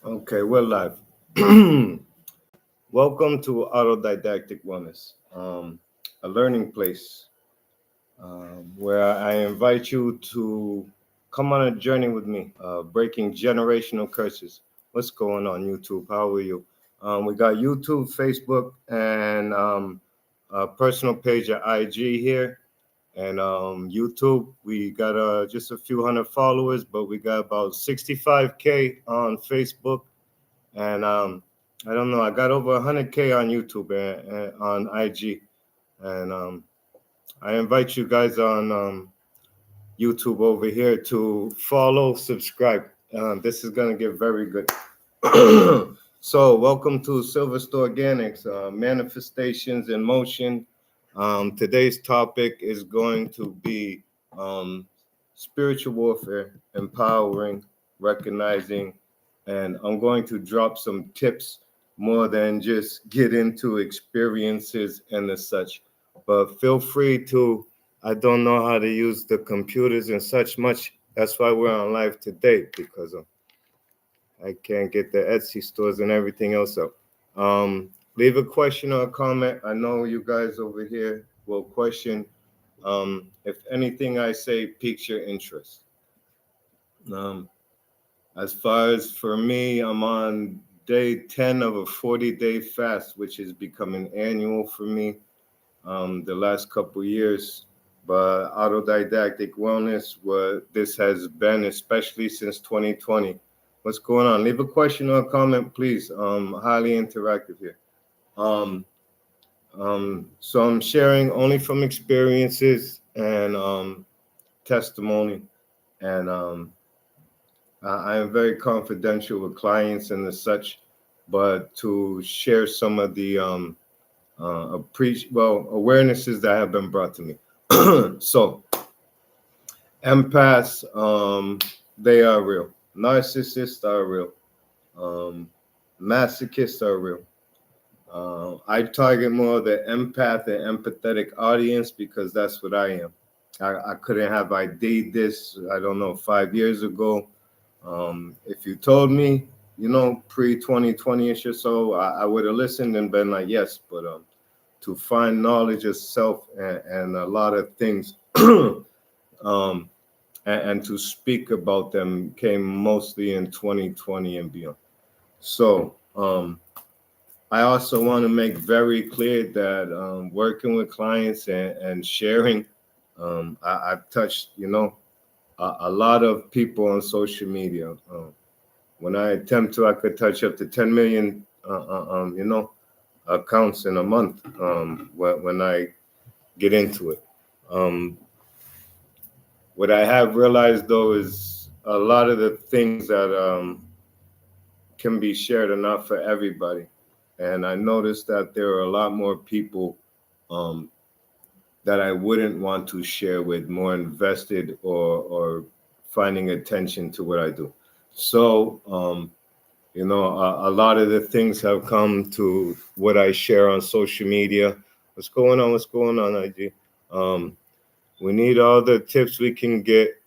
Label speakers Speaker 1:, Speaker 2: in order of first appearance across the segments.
Speaker 1: Okay, we're live. Welcome to Autodidactic Wellness, a learning place where I invite you to come on a journey with me, breaking generational curses. What's going on, YouTube? How are you? We got YouTube, Facebook, and a personal page at IG here. And YouTube, we got just a few hundred followers, but we got about 65K on Facebook. And I don't know, I got over 100K on YouTube and on IG. And I invite you guys on YouTube over here to follow, subscribe. This is going to get very good. So, welcome to Silverstone Organics, Manifestations in Motion. Today's topic is going to be spiritual warfare, empowering, recognizing, and I'm going to drop some tips more than just get into experiences and the such. But feel free to, I don't know how to use the computers and such much. That's why we're on live today, because I can't get the Etsy stores and everything else up. Leave a question or a comment. I know you guys over here will question if anything I say piques your interest. As far as for me, I'm on day 10 of a 40-day fast, which is becoming annual for me the last couple years. But autodidactic wellness, what this has been, especially since 2020. What's going on? Leave a question or a comment, please. Highly interactive here. So I'm sharing only from experiences and testimony, and I am very confidential with clients and the such, but to share some of the awarenesses that have been brought to me. So, empaths, they are real. Narcissists are real. Masochists are real. I target more the empath and empathetic audience because that's what I am. I couldn't have ID'd this, I don't know, 5 years ago. If you told me, pre-2020-ish or so, I would have listened and been like, yes, but to find knowledge of self and a lot of things and to speak about them came mostly in 2020 and beyond. So I also want to make very clear that working with clients and sharing, I've touched, a lot of people on social media. When I attempt to, I could touch up to 10 million, accounts in a month when I get into it. What I have realized, though, is a lot of the things that can be shared are not for everybody. And I noticed that there are a lot more people that I wouldn't want to share with, more invested or finding attention to what I do. So, a lot of the things have come to what I share on social media. What's going on? What's going on, IG? We need all the tips we can get.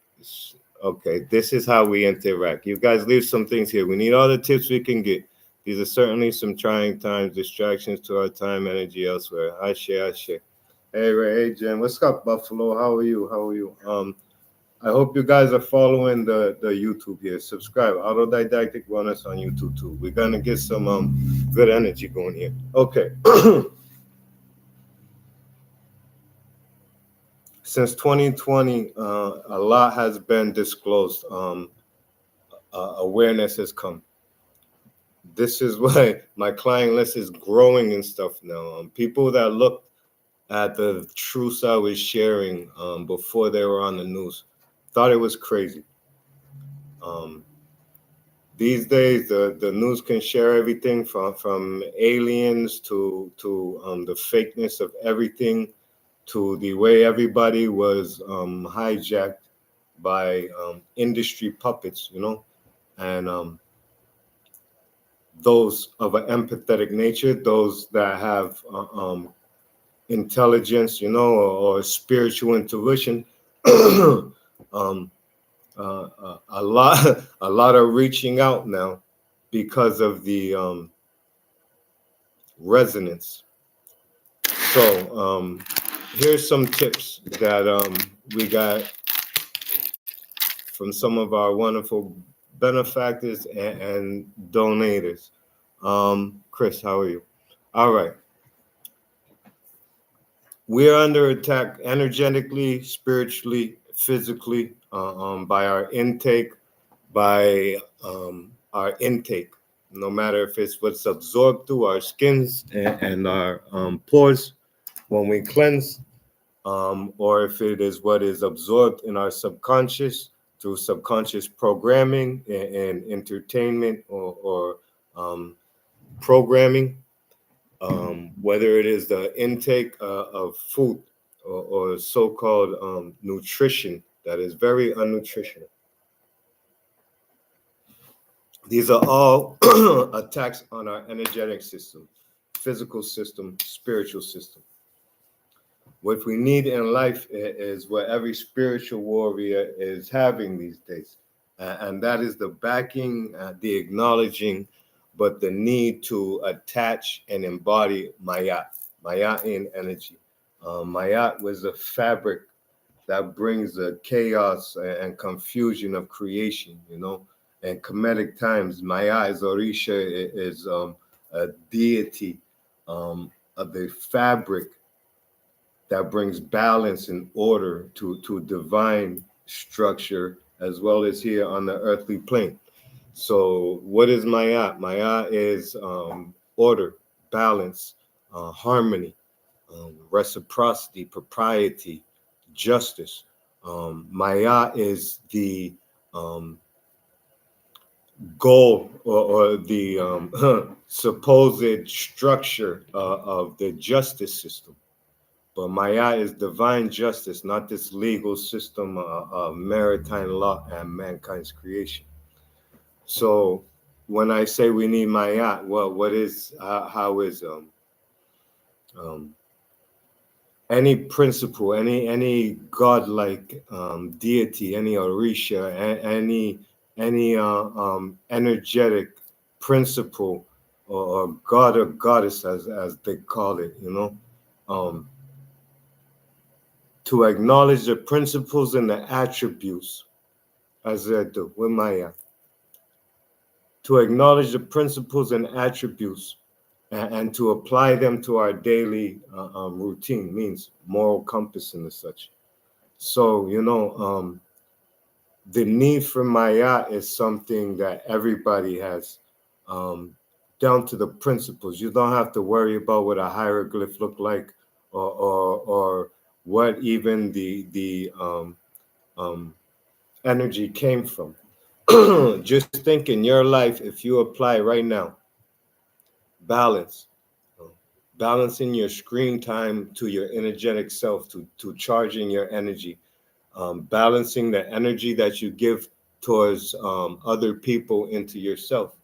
Speaker 1: Okay, this is how we interact. You guys leave some things here. We need all the tips we can get. These are certainly some trying times, distractions to our time, energy elsewhere. I share. Hey, Ray, hey, Jen. What's up, Buffalo? How are you? I hope you guys are following the YouTube here. Subscribe, Autodidactic Wellness on YouTube too. We're gonna get some good energy going here. Okay. Since 2020, a lot has been disclosed. Awareness has come. This is why my client list is growing and stuff now. People that looked at the truths I was sharing before they were on the news thought it was crazy. These days, the news can share everything from aliens to the fakeness of everything, to the way everybody was hijacked by industry puppets, and those of an empathetic nature, those that have intelligence, or spiritual intuition. A lot of reaching out now because of the resonance. So here's some tips that we got from some of our wonderful benefactors and donators. Chris, how are you? All right. We are under attack energetically, spiritually, physically, by our intake, our intake. No matter if it's what's absorbed through our skins and our pores when we cleanse, or if it is what is absorbed in our subconscious through subconscious programming and entertainment or programming, whether it is the intake of food or so-called nutrition that is very unnutritional. These are all attacks on our energetic system, physical system, spiritual system. What we need in life is what every spiritual warrior is having these days. And that is the backing, the acknowledging, but the need to attach and embody Maat, Maat-in energy. Maat was a fabric that brings the chaos and confusion of creation, you know. And Kemetic times, Maat is Orisha, is a deity of the fabric that brings balance and order to divine structure as well as here on the earthly plane. So, what is Maat? Maat is order, balance, harmony, reciprocity, propriety, justice. Maat is the goal or the supposed structure of the justice system. But Maat is divine justice, not this legal system of maritime law and mankind's creation. So when I say we need Maat, well, what is, how is um, any principle, any godlike deity, any Orisha, any energetic principle or god or goddess, as they call it, you know, to acknowledge the principles and the attributes, as I do with Maya, to acknowledge the principles and attributes and to apply them to our daily routine means moral compass and such. So, you know, the need for Maya is something that everybody has, down to the principles. You don't have to worry about what a hieroglyph look like or what even the energy came from. Just think in your life, if you apply right now balance, balancing your screen time to your energetic self, to charging your energy, balancing the energy that you give towards other people into yourself,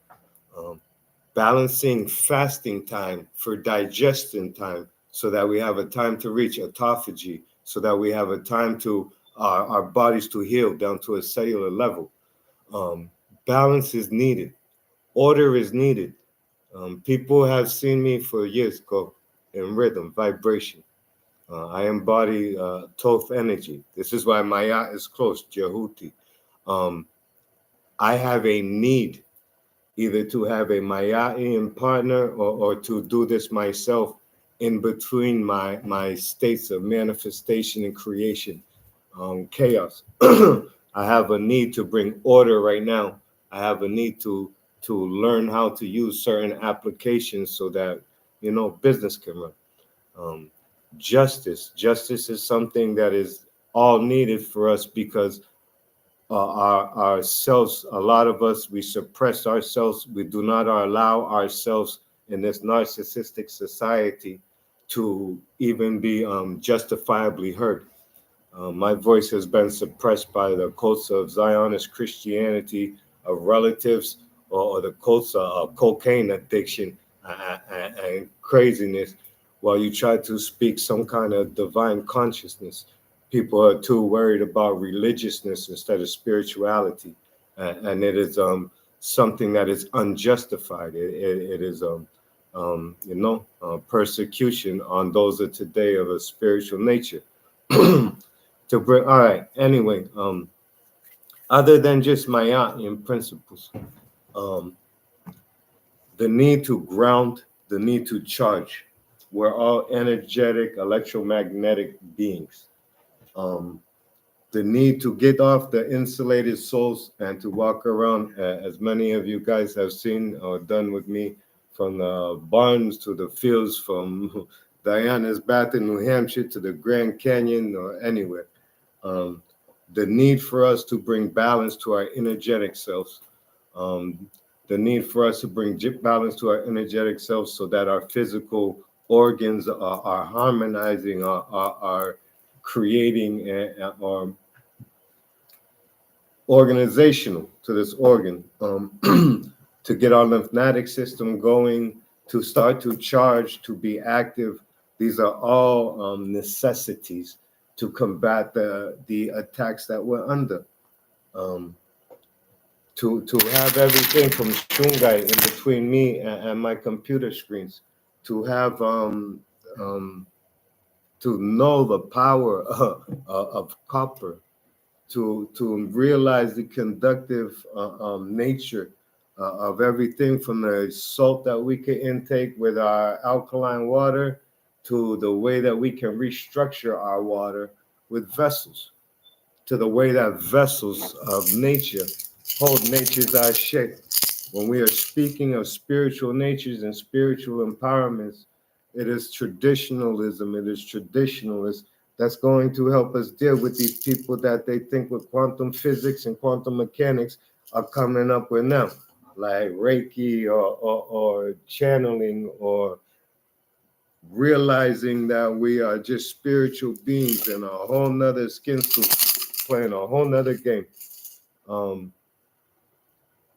Speaker 1: um, balancing fasting time for digestion time so that we have a time to reach autophagy, so that we have a time to our bodies to heal down to a cellular level. Balance is needed. Order is needed. People have seen me for years go in rhythm, vibration. I embody Thoth energy. This is why Maya is close, Jehuti. I have a need either to have a Mayan partner or to do this myself in between my states of manifestation and creation, chaos. I have a need to bring order right now. I have a need to learn how to use certain applications so that, you know, business can run. Um, justice is something that is all needed for us because ourselves, a lot of us, we suppress ourselves. We do not allow ourselves in this narcissistic society to even be justifiably heard. My voice has been suppressed by the cults of Zionist Christianity, of relatives, or the cults of cocaine addiction and craziness, while you try to speak some kind of divine consciousness. People are too worried about religiousness instead of spirituality, and it is something that is unjustified. It is persecution on those of today of a spiritual nature. To bring, all right. Anyway, other than just Maat in principles, um, the need to ground, the need to charge. We're all energetic, electromagnetic beings. Um, the need to get off the insulated souls and to walk around, as many of you guys have seen or done with me, from the barns to the fields, from Diana's Bath in New Hampshire to the Grand Canyon or anywhere. Um, the need for us to bring balance to our energetic selves. Um, the need for us to bring balance to our energetic selves so that our physical organs are harmonizing, are creating, or organizational to this organ, to get our lymphatic system going, to start to charge, to be active. These are all necessities to combat the attacks that we're under. To have everything from shungai in between me and my computer screens, to have to know the power of copper, to realize the conductive nature of everything from the salt that we can intake with our alkaline water to the way that we can restructure our water with vessels, to the way that vessels of nature hold nature's eye shape. When we are speaking of spiritual natures and spiritual empowerments, it is traditionalism, it is traditionalists that's going to help us deal with these people that they think with quantum physics and quantum mechanics are coming up with now, like Reiki or channeling, or realizing that we are just spiritual beings in a whole nother skin suit, playing a whole nother game. Um,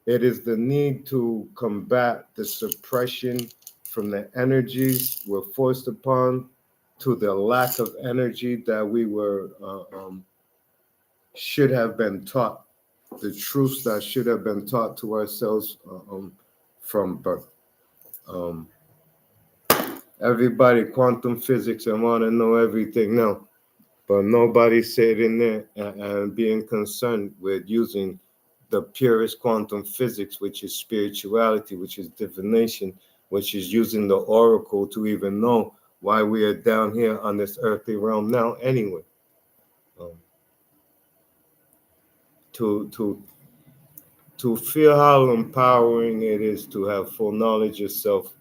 Speaker 1: It is the need to combat the suppression from the energies we're forced upon to the lack of energy that we were should have been taught, the truths that should have been taught to ourselves from birth. Um, Everybody quantum physics and want to know everything now, but nobody sitting there and being concerned with using the purest quantum physics, which is spirituality, which is divination, which is using the oracle to even know why we are down here on this earthly realm now anyway. Um, to to to feel how empowering it is to have full knowledge of self,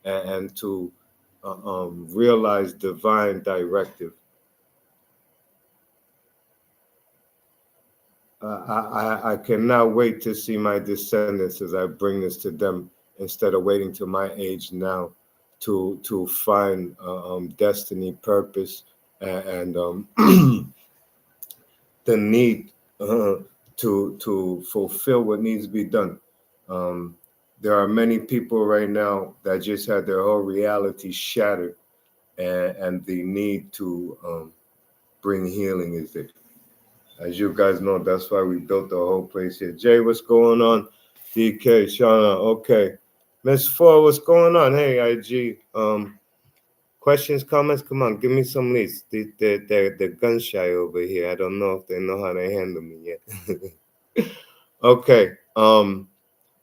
Speaker 1: and to realize divine directive. I cannot wait to see my descendants as I bring this to them, instead of waiting to my age now to find destiny, purpose, and the need to fulfill what needs to be done. Um, there are many people right now that just had their whole reality shattered, and the need to bring healing is there. As you guys know, that's why we built the whole place here. Jay, what's going on? DK, Shauna, okay. Miss Four, what's going on? Hey, IG. Questions, comments? Come on, give me some leads. They're gun shy over here. I don't know if they know how to handle me yet. Okay.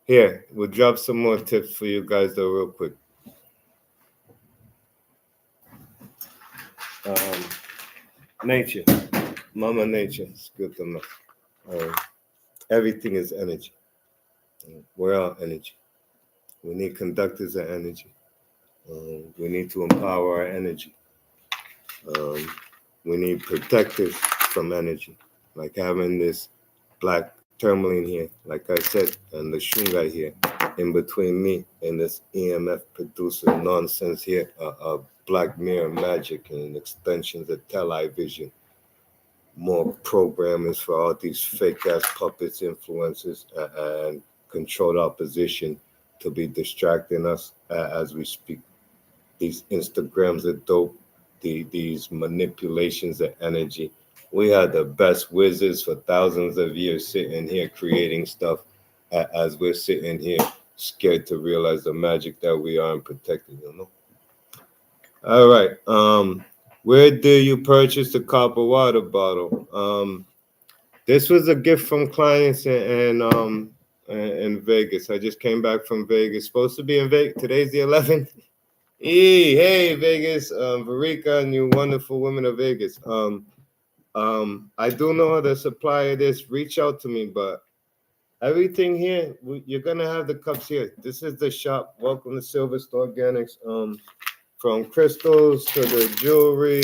Speaker 1: Here, we'll drop some more tips for you guys though, real quick. Nature. Mama Nature. It's good to know. Everything is energy. We're all energy. We need conductors of energy. We need to empower our energy. We need protectors from energy, like having this black tourmaline here, like I said, and the shungai here, in between me and this EMF producer nonsense here, black mirror magic and extensions of television, more programmers for all these fake ass puppets, influencers, and controlled opposition to be distracting us as we speak. These Instagrams are dope. These manipulations of energy. We had the best wizards for thousands of years sitting here creating stuff. as we're sitting here scared to realize the magic that we are and protecting, you know. All right. Where did you purchase the copper water bottle? This was a gift from clients in Vegas. I just came back from Vegas. Supposed to be in Vegas. Today's the 11th. Hey, Vegas. Varika and you wonderful women of Vegas. I do know the supplier of this. Reach out to me, but everything here, you're gonna have the cups here. This is the shop. Welcome to Silver Star Organics. From crystals to the jewelry,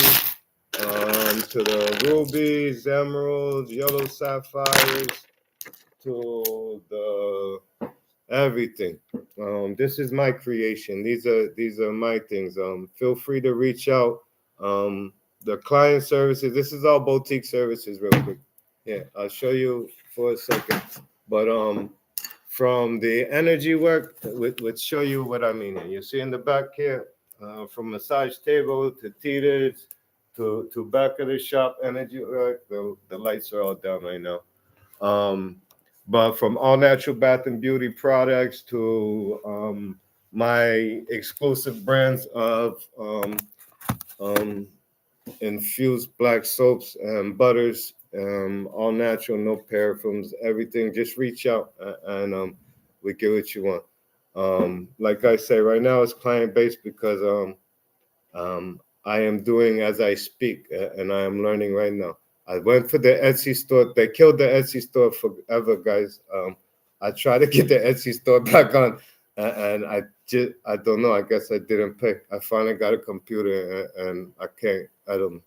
Speaker 1: to the rubies, emeralds, yellow sapphires, to the everything. This is my creation. These are my things. Feel free to reach out. The client services. This is all boutique services, real quick. Yeah, I'll show you for a second. But from the energy work, would show you what I mean. You see in the back here, from massage table to theaters to back of the shop, energy work. The lights are all down right now. But from all natural bath and beauty products to my exclusive brands of um, infused black soaps and butters, all natural, no parabens, everything. Just reach out and we get what you want. Like I say, right now it's client based because I am doing as I speak, and I am learning right now. I went for the Etsy store. They killed the Etsy store forever, guys. I tried to get the Etsy store back on, and I don't know. I guess I didn't pay. I finally got a computer, and I can't. I don't.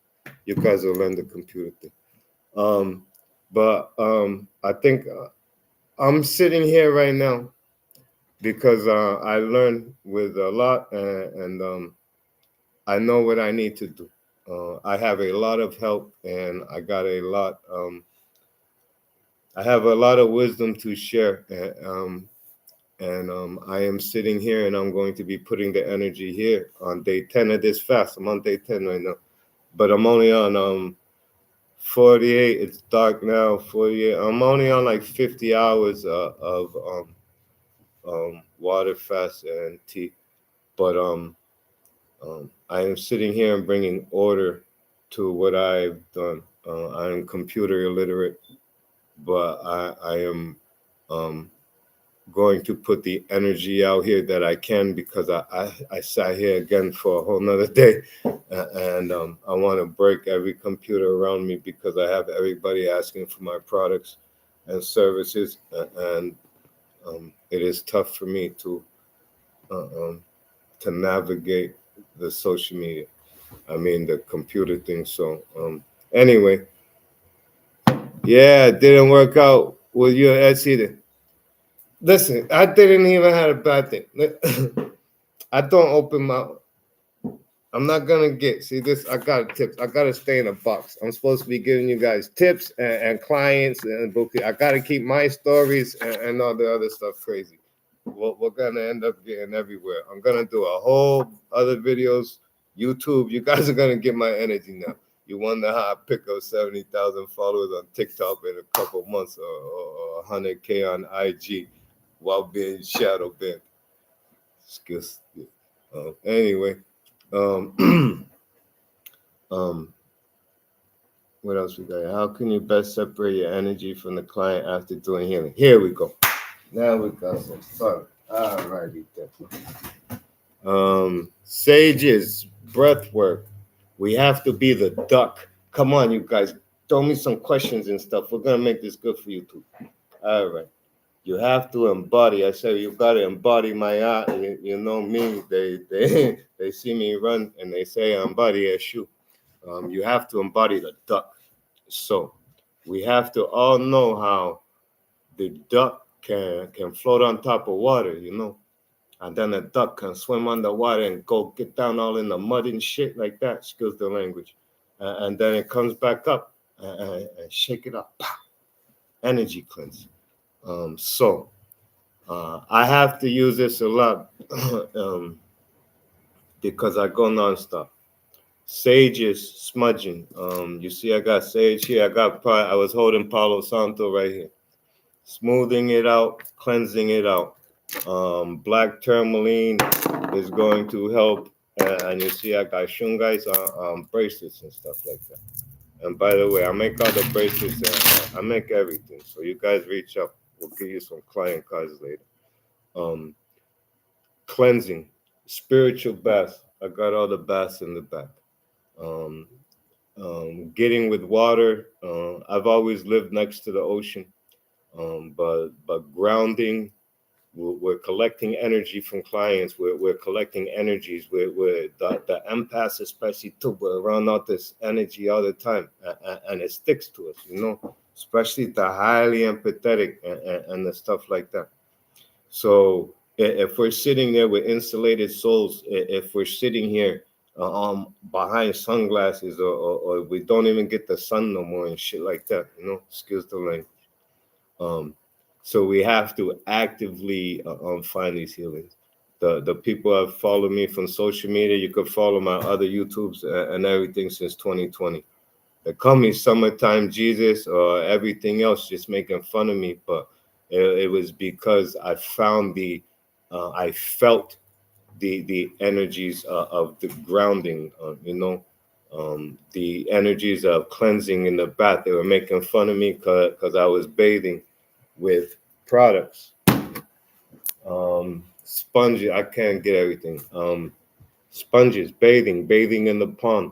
Speaker 1: You guys will learn the computer thing. But I think I'm sitting here right now because I learned with a lot, and I know what I need to do. I have a lot of help, and I got a lot. I have a lot of wisdom to share, and I am sitting here, and I'm going to be putting the energy here on day 10 of this fast. I'm on day 10 right now, but I'm only on 48. It's dark now. 48. I'm only on like 50 hours of water fast and tea, but I am sitting here and bringing order to what I've done. I am computer illiterate, but I am going to put the energy out here that I can because I sat here again for a whole nother day, and I want to break every computer around me because I have everybody asking for my products and services, and it is tough for me to navigate the social media. I mean the computer thing. So anyway, yeah, it didn't work out with you and Etsy either. Listen, I didn't even have a bad thing. I don't open my. I'm not gonna get. See this. I got tips. I gotta stay in a box. I'm supposed to be giving you guys tips and clients and booking. I gotta keep my stories and all the other stuff crazy. We're gonna end up getting everywhere. I'm gonna do a whole other videos. YouTube. You guys are gonna get my energy now. You wonder how I pick up 70,000 followers on TikTok in a couple months or 100K on IG while being shadow banned. Skills. Anyway, um, um, what else we got? How can you best separate your energy from the client after doing healing? Here we go. Now we got some fun. All righty, sages, breath work. We have to be the duck. Come on, you guys. Throw me some questions and stuff. We're gonna make this good for you too. All right. You have to embody. I say you gotta embody my art. You know me. They they see me run and they say embody a shoe. You have to embody the duck. So we have to all know how the duck can float on top of water, you know, and then the duck can swim underwater and go get down all in the mud and shit like that. Excuse the language, and then it comes back up and shake it up. Energy cleanse. So I have to use this a lot because I go nonstop. Sage is smudging. You see, I got sage here. I was holding Palo Santo right here. smoothing it out, cleansing it out. Black tourmaline is going to help. And you see, I got shungais bracelets and stuff like that. And by the way, I make all the bracelets. I make everything. So you guys reach up. We'll give you some client cards later. Um, Cleansing, spiritual bath. I got all the baths in the back. Um, Getting with water. I've always lived next to the ocean, but grounding. We're collecting energy from clients. We're collecting energies. We're the empaths, especially too. We're around all this energy all the time, and it sticks to us, especially the highly empathetic and the stuff like that. So if we're sitting there with insulated souls, if we're sitting here behind sunglasses, or we don't even get the sun no more and shit like that, excuse the language. So we have to actively find these healings. The people have followed me from social media. You could follow my other YouTubes and everything since 2020. They call me Summertime Jesus or everything else, just making fun of me. But it was because I found I felt the energies of the grounding, the energies of cleansing in the bath. They were making fun of me because I was bathing with products. Sponges, I can't get everything. Sponges, bathing in the pond,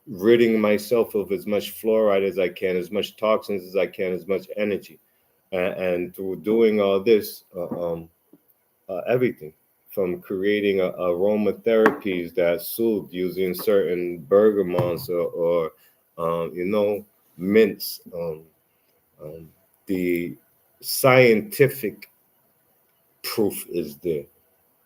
Speaker 1: ridding myself of as much fluoride as I can, as much toxins as I can, as much energy. And through doing all this, everything from creating aromatherapies that soothe using certain bergamots or mints. The scientific proof is there.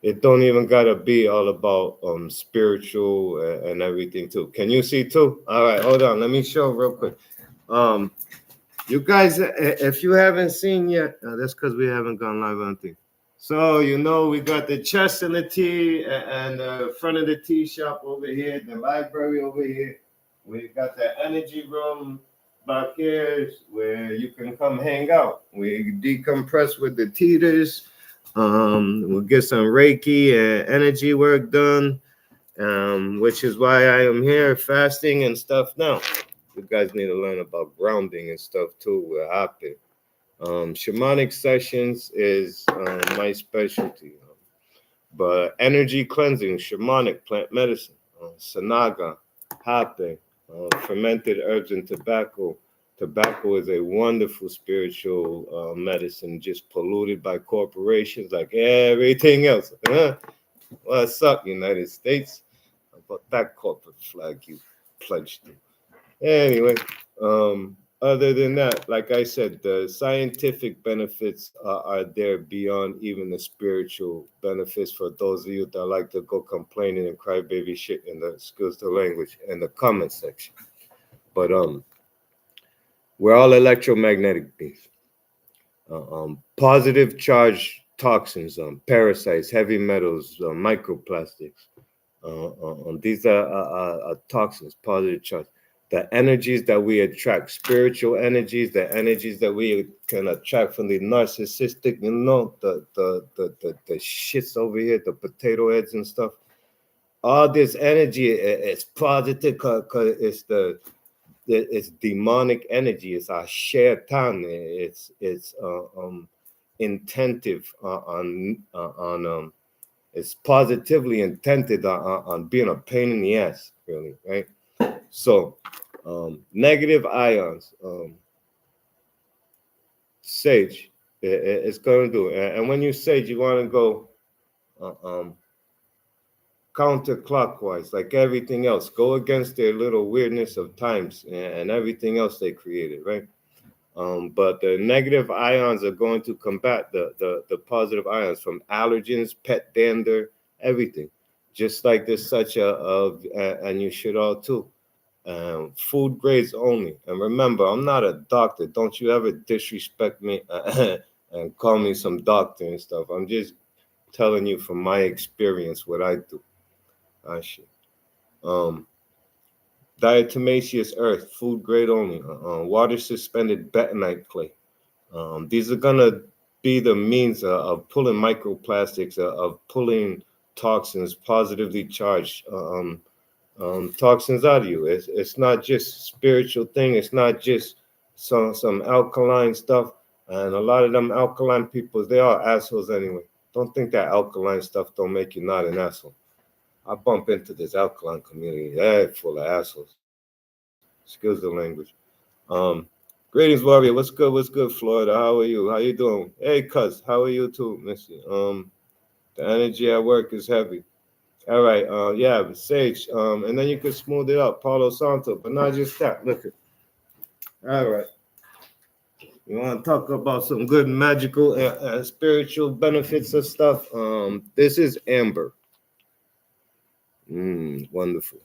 Speaker 1: It don't even gotta be all about spiritual and everything too. Can you see too? All right, hold on. Let me show real quick. You guys, if you haven't seen yet, that's because we haven't gone live on thing. So we got the chest and the tea and the front of the tea shop over here, the library over here. We got the energy room back here where you can come hang out. We decompress with the teeters. We'll get some Reiki and energy work done, which is why I am here fasting and stuff now. You guys need to learn about grounding and stuff too. We're happy. Shamanic sessions is my specialty. But energy cleansing, shamanic plant medicine, sanaga, hape, fermented herbs and tobacco. Tobacco is a wonderful spiritual medicine, just polluted by corporations like everything else. What's up, United States? How about that corporate flag you pledged to? Anyway, other than that, like I said, the scientific benefits are there beyond even the spiritual benefits for those of you that like to go complaining and cry baby shit in the excuse the language in the comment section. But we're all electromagnetic beings. Positive charge toxins, parasites, heavy metals, microplastics. These are toxins, positive charge. The energies that we attract, spiritual energies, the energies that we can attract from the narcissistic, the shits over here, the potato heads and stuff. All this energy is positive because it's demonic energy. It's our shaitan. It's intentive on it's positively intended on being a pain in the ass, really, right? So, negative ions, sage, it's going to do it. And when you sage, you want to go counterclockwise, like everything else. Go against their little weirdness of times and everything else they created, right? But the negative ions are going to combat the positive ions from allergens, pet dander, everything. Just like there's such and you should all too. Food grades only. And remember, I'm not a doctor. Don't you ever disrespect me and call me some doctor and stuff. I'm just telling you from my experience what I do. Shit. diatomaceous earth, food grade only, water suspended bentonite clay. These are gonna be the means of pulling microplastics, of pulling toxins, positively charged toxins out of you. It's not just spiritual thing. It's not just some alkaline stuff. And a lot of them alkaline people, they are assholes anyway. Don't think that alkaline stuff don't make you not an asshole. I bump into this alkaline community. They're full of assholes. Excuse the language. Greetings, warrior. What's good? What's good, Florida? How are you? How you doing? Hey, cuz, how are you too, Missy? The energy at work is heavy. All right. Yeah, Sage. And then you could smooth it up, Paulo Santo, but not just that. Look at. All right. You want to talk about some good magical and spiritual benefits of stuff? This is amber. Wonderful.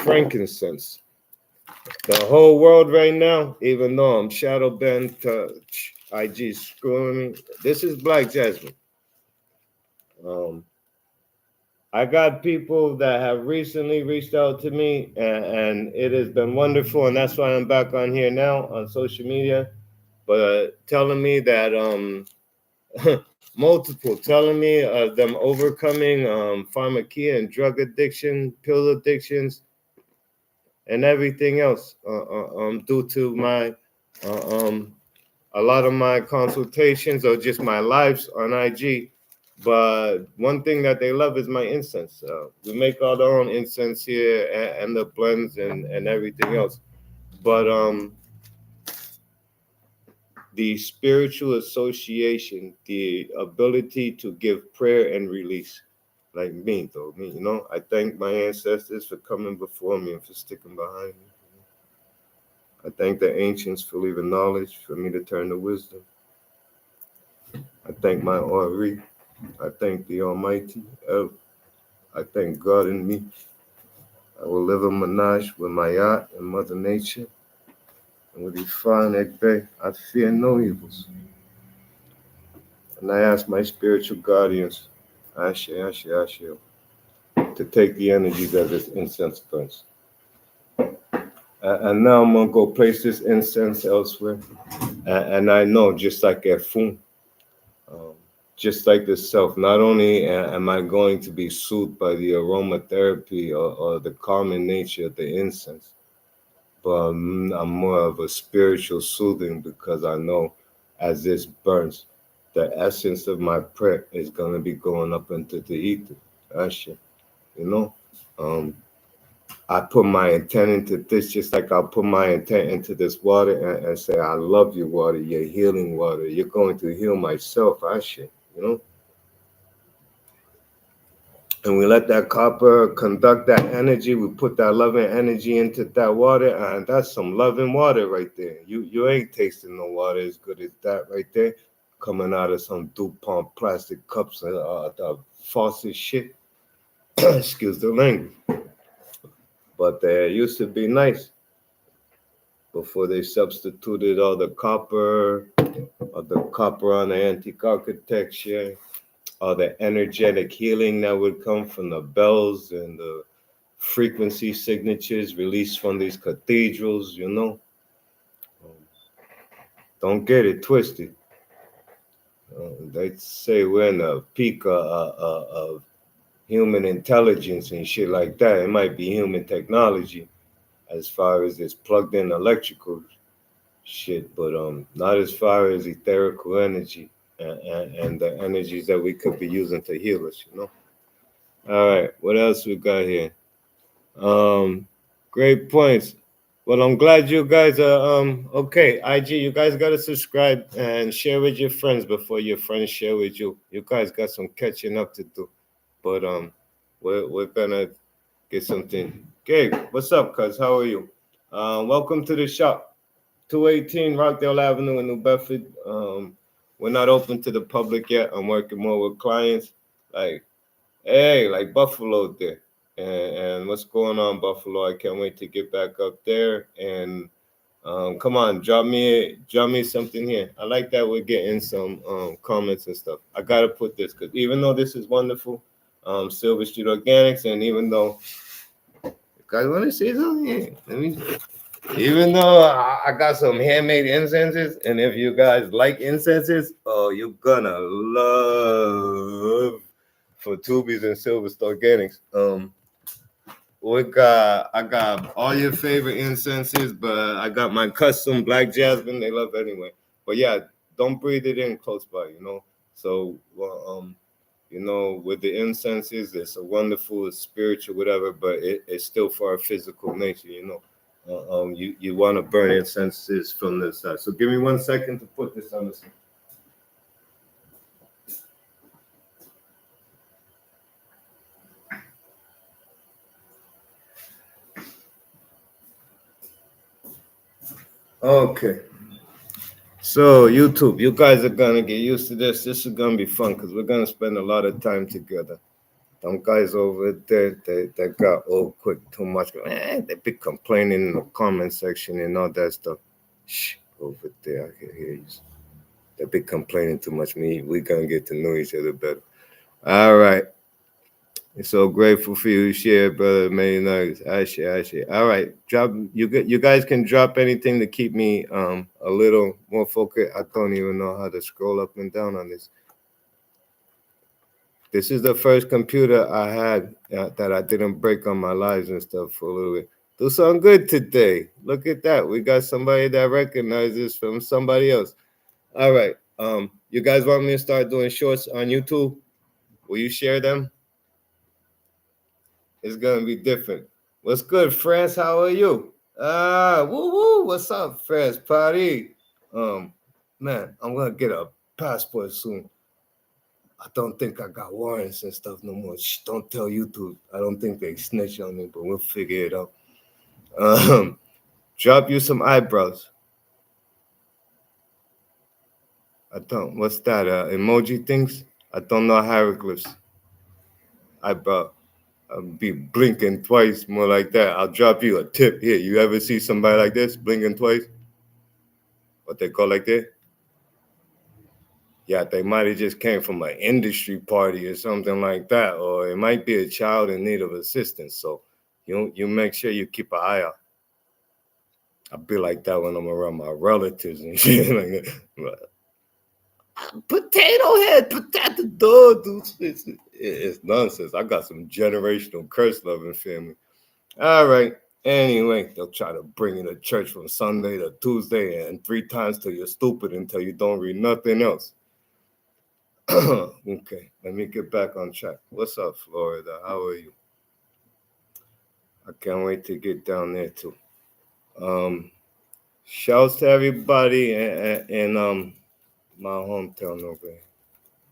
Speaker 1: Frankincense. The whole world right now, even though I'm shadow banned to IG screwing me, this is black jasmine. Um, I got people that have recently reached out to me, and it has been wonderful, and that's why I'm back on here now on social media. But telling me that multiple telling me them overcoming pharmakia and drug addiction, pill addictions, and everything else due to my a lot of my consultations or just my lives on IG. But one thing that they love is my incense. We make our own incense here and the blends and everything else. But the spiritual association, the ability to give prayer and release, like me, though, me, I thank my ancestors for coming before me and for sticking behind me. I thank the ancients for leaving knowledge for me to turn to wisdom. I thank my Ori. I thank the Almighty. I thank God in me. I will live in Menage with my yacht and Mother Nature. And with Ifan Egbe, I fear no evils. And I ask my spiritual guardians, Ashe, Ashe, Ashe, to take the energies of this incense burns. And now I'm going to go place this incense elsewhere. And I know, just like Efun, just like the self, not only am I going to be soothed by the aromatherapy or the calming nature of the incense, but I'm more of a spiritual soothing because I know as this burns, the essence of my prayer is going to be going up into the ether. Ashe, I put my intent into this just like I'll put my intent into this water and say, I love you, water. You're healing water. You're going to heal myself. Ashe, And we let that copper conduct that energy. We put that loving energy into that water, and that's some loving water right there. You ain't tasting no water as good as that right there, coming out of some DuPont plastic cups, the faucet shit. Excuse the language. But they used to be nice before they substituted all the copper, or the copper on the antique architecture, or the energetic healing that would come from the bells and the frequency signatures released from these cathedrals, Don't get it twisted. They say we're in the peak of human intelligence and shit like that. It might be human technology as far as this plugged in electrical shit, but not as far as etherical energy and the energies that we could be using to heal us, All right, what else we got here? Great points. Well, I'm glad you guys are okay. IG, you guys gotta subscribe and share with your friends before your friends share with you. You guys got some catching up to do, but we're gonna get something. Gabe, what's up, cuz? How are you? Welcome to the shop, 218 Rockdale Avenue in New Bedford. We're not open to the public yet. I'm working more with clients, like Buffalo there. And what's going on, Buffalo? I can't wait to get back up there. And come on, drop me something here. I like that we're getting some comments and stuff. I gotta put this because even though this is wonderful, Silver Street Organics, and even though it Guys want to see something? Yeah. Let me. Even though I got some handmade incenses, and if you guys like incenses, oh, you're gonna love for Tubies and Silverstone Organics. I got all your favorite incenses, but I got my custom black jasmine. They love anyway. But yeah, don't breathe it in close by, So, with the incenses, it's a wonderful, it's spiritual, whatever, but it's still for our physical nature. You want to burn incenses from the side. So give me 1 second to put this on the side. Okay. So YouTube, you guys are gonna get used to this. This is gonna be fun because we're gonna spend a lot of time together. Some guys over there, they got quick too much. They be complaining in the comment section and all that stuff. Shh, over there, I can hear you. They be complaining too much. We gonna get to know each other better. All right. So grateful for you, share, brother. Many nuggets. I share. All right, drop. You guys can drop anything to keep me a little more focused. I don't even know how to scroll up and down on this. This is the first computer I had that I didn't break on my lives and stuff for a little bit. Do something good today. Look at that. We got somebody that recognizes from somebody else. All right. You guys want me to start doing shorts on YouTube? Will you share them? It's gonna be different. What's good, France? How are you? Woo woo. What's up, France? Party. Man, I'm gonna get a passport soon. I don't think I got warrants and stuff no more. Shh, don't tell YouTube. I don't think they snitch on me, but we'll figure it out. Drop you some eyebrows. I don't. What's that? Emoji things? I don't know hieroglyphs. Eyebrow. I'll be blinking twice, more like that. I'll drop you a tip here. You ever see somebody like this blinking twice? What they call like that? Yeah, they might have just came from an industry party or something like that, or it might be a child in need of assistance. So you make sure you keep an eye out. I be like that when I'm around my relatives and shit like that. Potato head, potato dog, dude. It's nonsense. I got some generational curse loving family. All right. Anyway, they'll try to bring you to church from Sunday to Tuesday and 3 times till you're stupid until you don't read nothing else. Okay, let me get back on track. What's up, Florida? How are you? I can't wait to get down there too. Shouts to everybody in my hometown over here.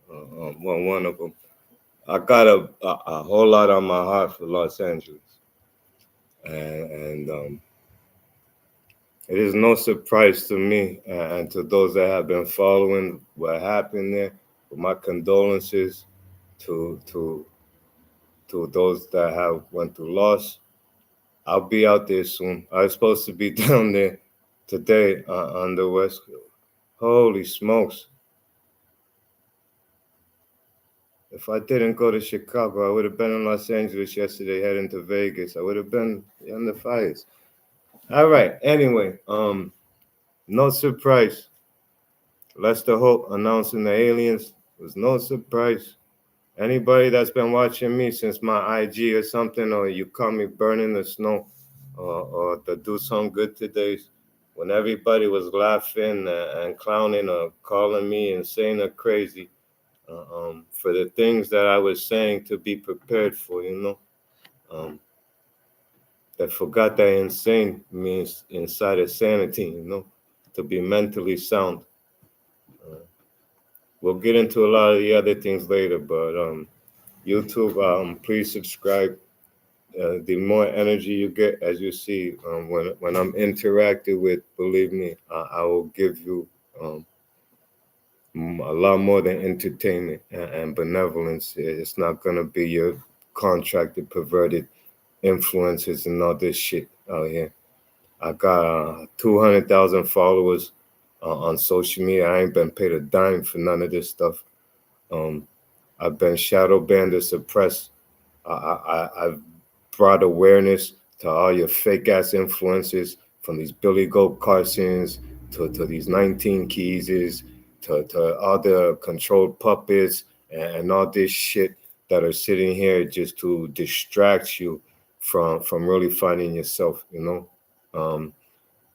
Speaker 1: One of them. I got a whole lot on my heart for Los Angeles, and it is no surprise to me and to those that have been following what happened there. My condolences to those that have went through loss. I'll be out there soon. I was supposed to be down there today on the West Coast. Holy smokes. If I didn't go to Chicago, I would have been in Los Angeles yesterday, heading to Vegas. I would have been on the fires. All right. Anyway, no surprise. Lester Hope announcing the aliens was no surprise. Anybody that's been watching me since my IG or something, or you call me Burning the Snow, or to do some good today, when everybody was laughing and clowning or calling me insane or crazy, for the things that I was saying to be prepared for, that forgot that insane means inside of sanity, to be mentally sound. We'll get into a lot of the other things later, but YouTube, please subscribe. The more energy you get, as you see, when I'm interacting with, believe me, I will give you a lot more than entertainment and benevolence. It's not gonna be your contracted, perverted influences and all this shit out here. I got 200,000 followers on social media. I ain't been paid a dime for none of this stuff. I've been shadow banned or suppressed. I've brought awareness to all your fake ass influences, from these Billy Goat Carsons to these 19 Keyses, to all the controlled puppets and all this shit that are sitting here just to distract you from really finding yourself, you know. Um,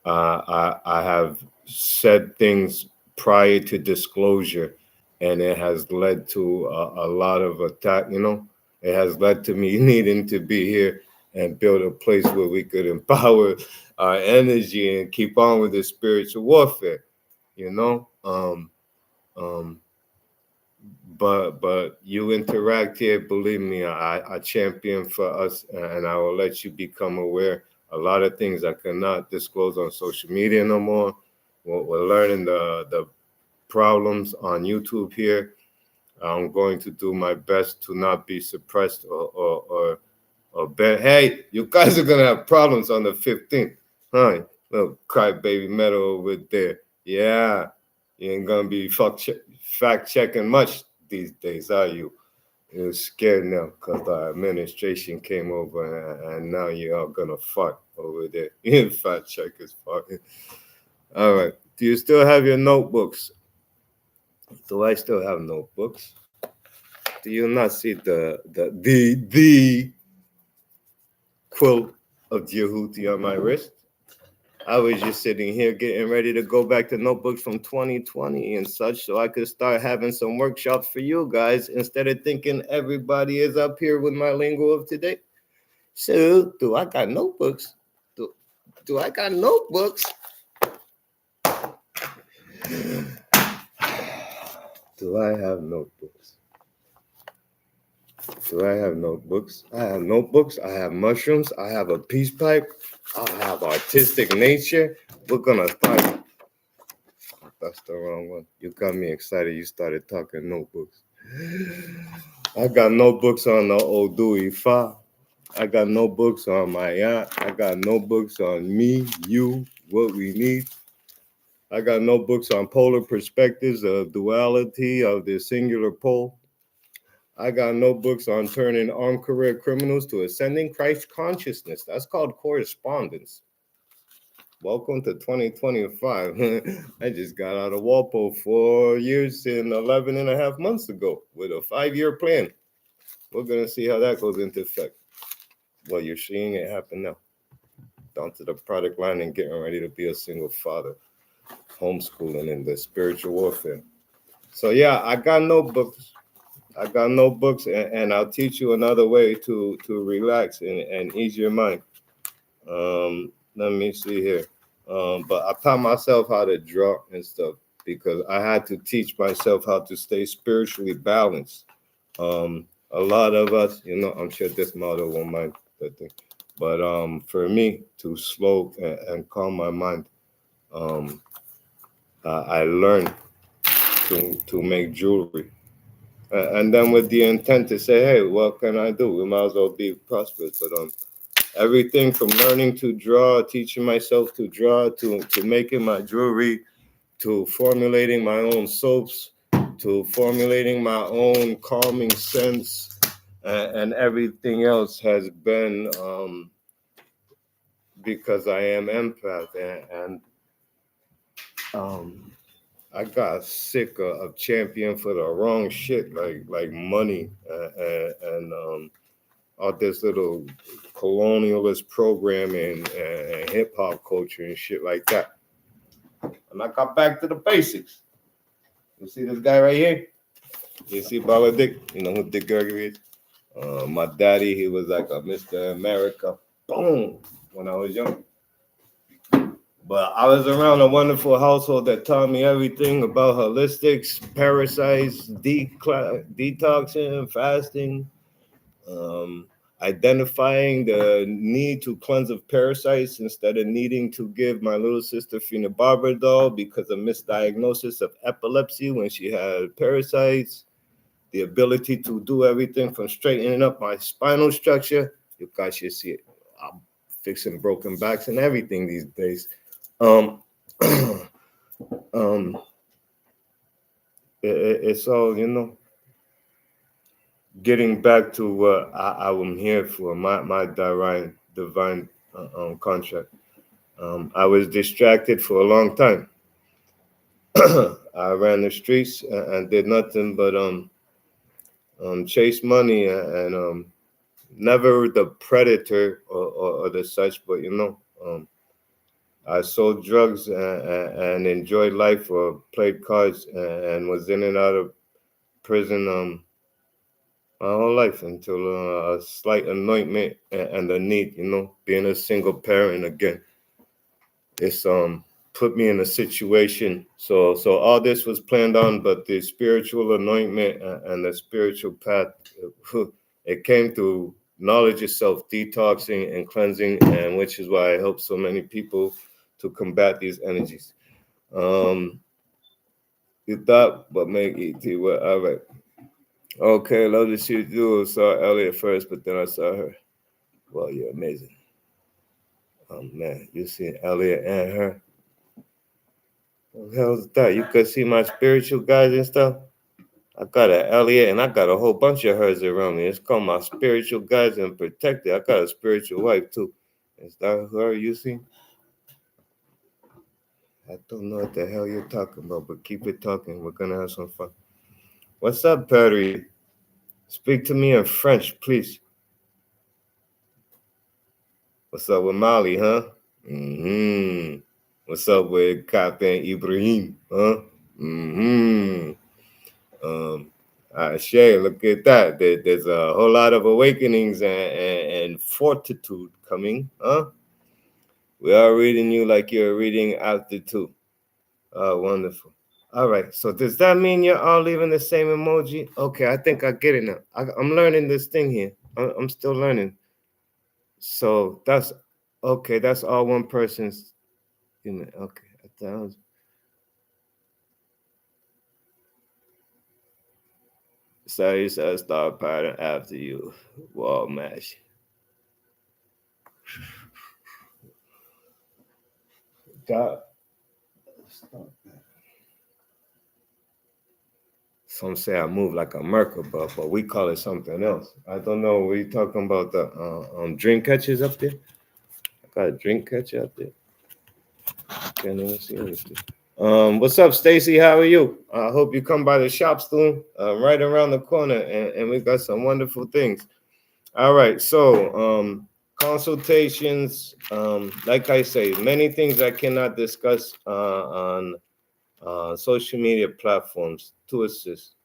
Speaker 1: I have said things prior to disclosure, and it has led to a lot of attack. You know, it has led to me needing to be here and build a place where we could empower our energy and keep on with the spiritual warfare. You know, um, but you interact here. Believe me, I champion for us, and I will let you become aware. A lot of things I cannot disclose on social media no more. We're learning the problems on YouTube here. I'm going to do my best to not be suppressed or bent. Hey, you guys are gonna have problems on the 15th, huh? Little crybaby metal over there. Yeah, you ain't gonna be fact checking much these days, are you? You're scared now because the administration came over and now you're all gonna fuck over there. You fact checkers fucking. All right. Do you still have your notebooks? Do I still have notebooks? Do you not see the quilt of Jehuti on my wrist? I was just sitting here getting ready to go back to notebooks from 2020 and such so I could start having some workshops for you guys instead of thinking everybody is up here with my lingo of today. So, do I got notebooks? Do I got notebooks? Do I have notebooks? Do I have notebooks? I have notebooks. I have mushrooms. I have a peace pipe. I have artistic nature. We're gonna start. That's the wrong one. You got me excited. You started talking notebooks. I got notebooks on the Odui Fa. I got notebooks on my aunt. I got notebooks on me, you, what we need. I got notebooks on polar perspectives, the duality of the singular pole. I got notebooks on turning armed career criminals to ascending Christ consciousness. That's called correspondence. Welcome to 2025. I just got out of Walpole 4 years and 11 and a half months ago with a 5-year plan. We're going to see how that goes into effect. Well, you're seeing it happen now. Down to the product line and getting ready to be a single father. Homeschooling and the spiritual warfare. So, yeah, I got notebooks. And I'll teach you another way to relax and ease your mind. Let me see here. But I taught myself how to draw and stuff because I had to teach myself how to stay spiritually balanced. A lot of us, you know, I'm sure this model won't mind that thing. But for me to slow and calm my mind, I learned to make jewelry. And then with the intent to say, hey, what can I do? We might as well be prosperous. But everything from learning to draw, teaching myself to draw, to making my jewelry, to formulating my own soaps, to formulating my own calming scents, and everything else has been because I am empath and I got sick of champion for the wrong shit like money and all this little colonialist programming and hip hop culture and shit like that. And I got back to the basics. You see this guy right here? You see Baba Dick? You know who Dick Gregory is? My daddy, he was like a Mr. America. Boom! When I was young. But I was around a wonderful household that taught me everything about holistics, parasites, detoxing, fasting, um, identifying the need to cleanse of parasites instead of needing to give my little sister phenobarbital because of misdiagnosis of epilepsy when she had parasites. The ability to do everything from straightening up my spinal structure. You guys should see it. I'm fixing broken backs and everything these days. Um, um, it's all, you know, getting back to what I'm here for, my divine contract. I was distracted for a long time. I ran the streets and did nothing but chase money and never the predator or the such, but I sold drugs and enjoyed life or played cards and was in and out of prison my whole life until a slight anointment and the need, being a single parent again. It's put me in a situation. So all this was planned on, but the spiritual anointment and the spiritual path, it came through knowledge itself, detoxing and cleansing, and which is why I help so many people to combat these energies. You thought, but make ET. Well, all right. Okay, love to see you do. Saw Elliot first, but then I saw her. Well, you're amazing. Man, you see Elliot and her. What the hell's that? You could see my spiritual guides and stuff. I got an Elliot and I got a whole bunch of hers around me. It's called my spiritual guides and protector. I got a spiritual wife too. Is that her you see? I don't know what the hell you're talking about, but keep it talking. We're gonna have some fun. What's up, Perry? Speak to me in French, please. What's up with Molly, huh? Mm-hmm. What's up with Captain Ibrahim, huh? Mm-hmm. Shay, look at that. There's a whole lot of awakenings and fortitude coming, huh? We are reading you like you're reading altitude. Oh, wonderful. All right. So does that mean you're all leaving the same emoji? Okay, I think I get it now. I'm learning this thing here. I'm still learning. So that's okay. That's all one person's. Okay. Sorry, so start pattern after you. Wall mash. God. Stop that. Some say I move like a Merkaba, but we call it something else. I don't know. Were you talking about the drink catchers up there? I got a drink catcher up there. Can't even see anything. What's up, Stacy? How are you? I hope you come by the shop soon. Right around the corner, and we got some wonderful things. All right, so consultations. Like I say, many things I cannot discuss on social media platforms to assist.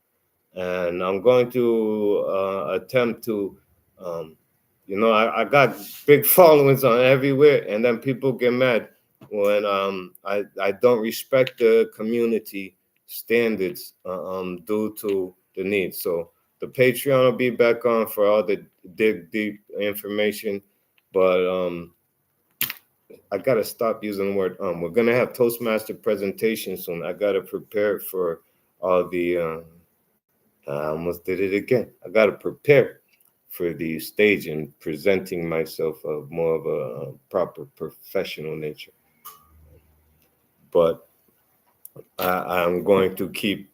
Speaker 1: And I'm going to attempt to, I got big followings on everywhere, and then people get mad when I don't respect the community standards due to the needs. So the Patreon will be back on for all the dig deep information, but I gotta stop using the word We're gonna have Toastmaster presentation soon. I gotta prepare for all the I almost did it again. I got to prepare for the stage and presenting myself of more of a proper professional nature. But I'm going to keep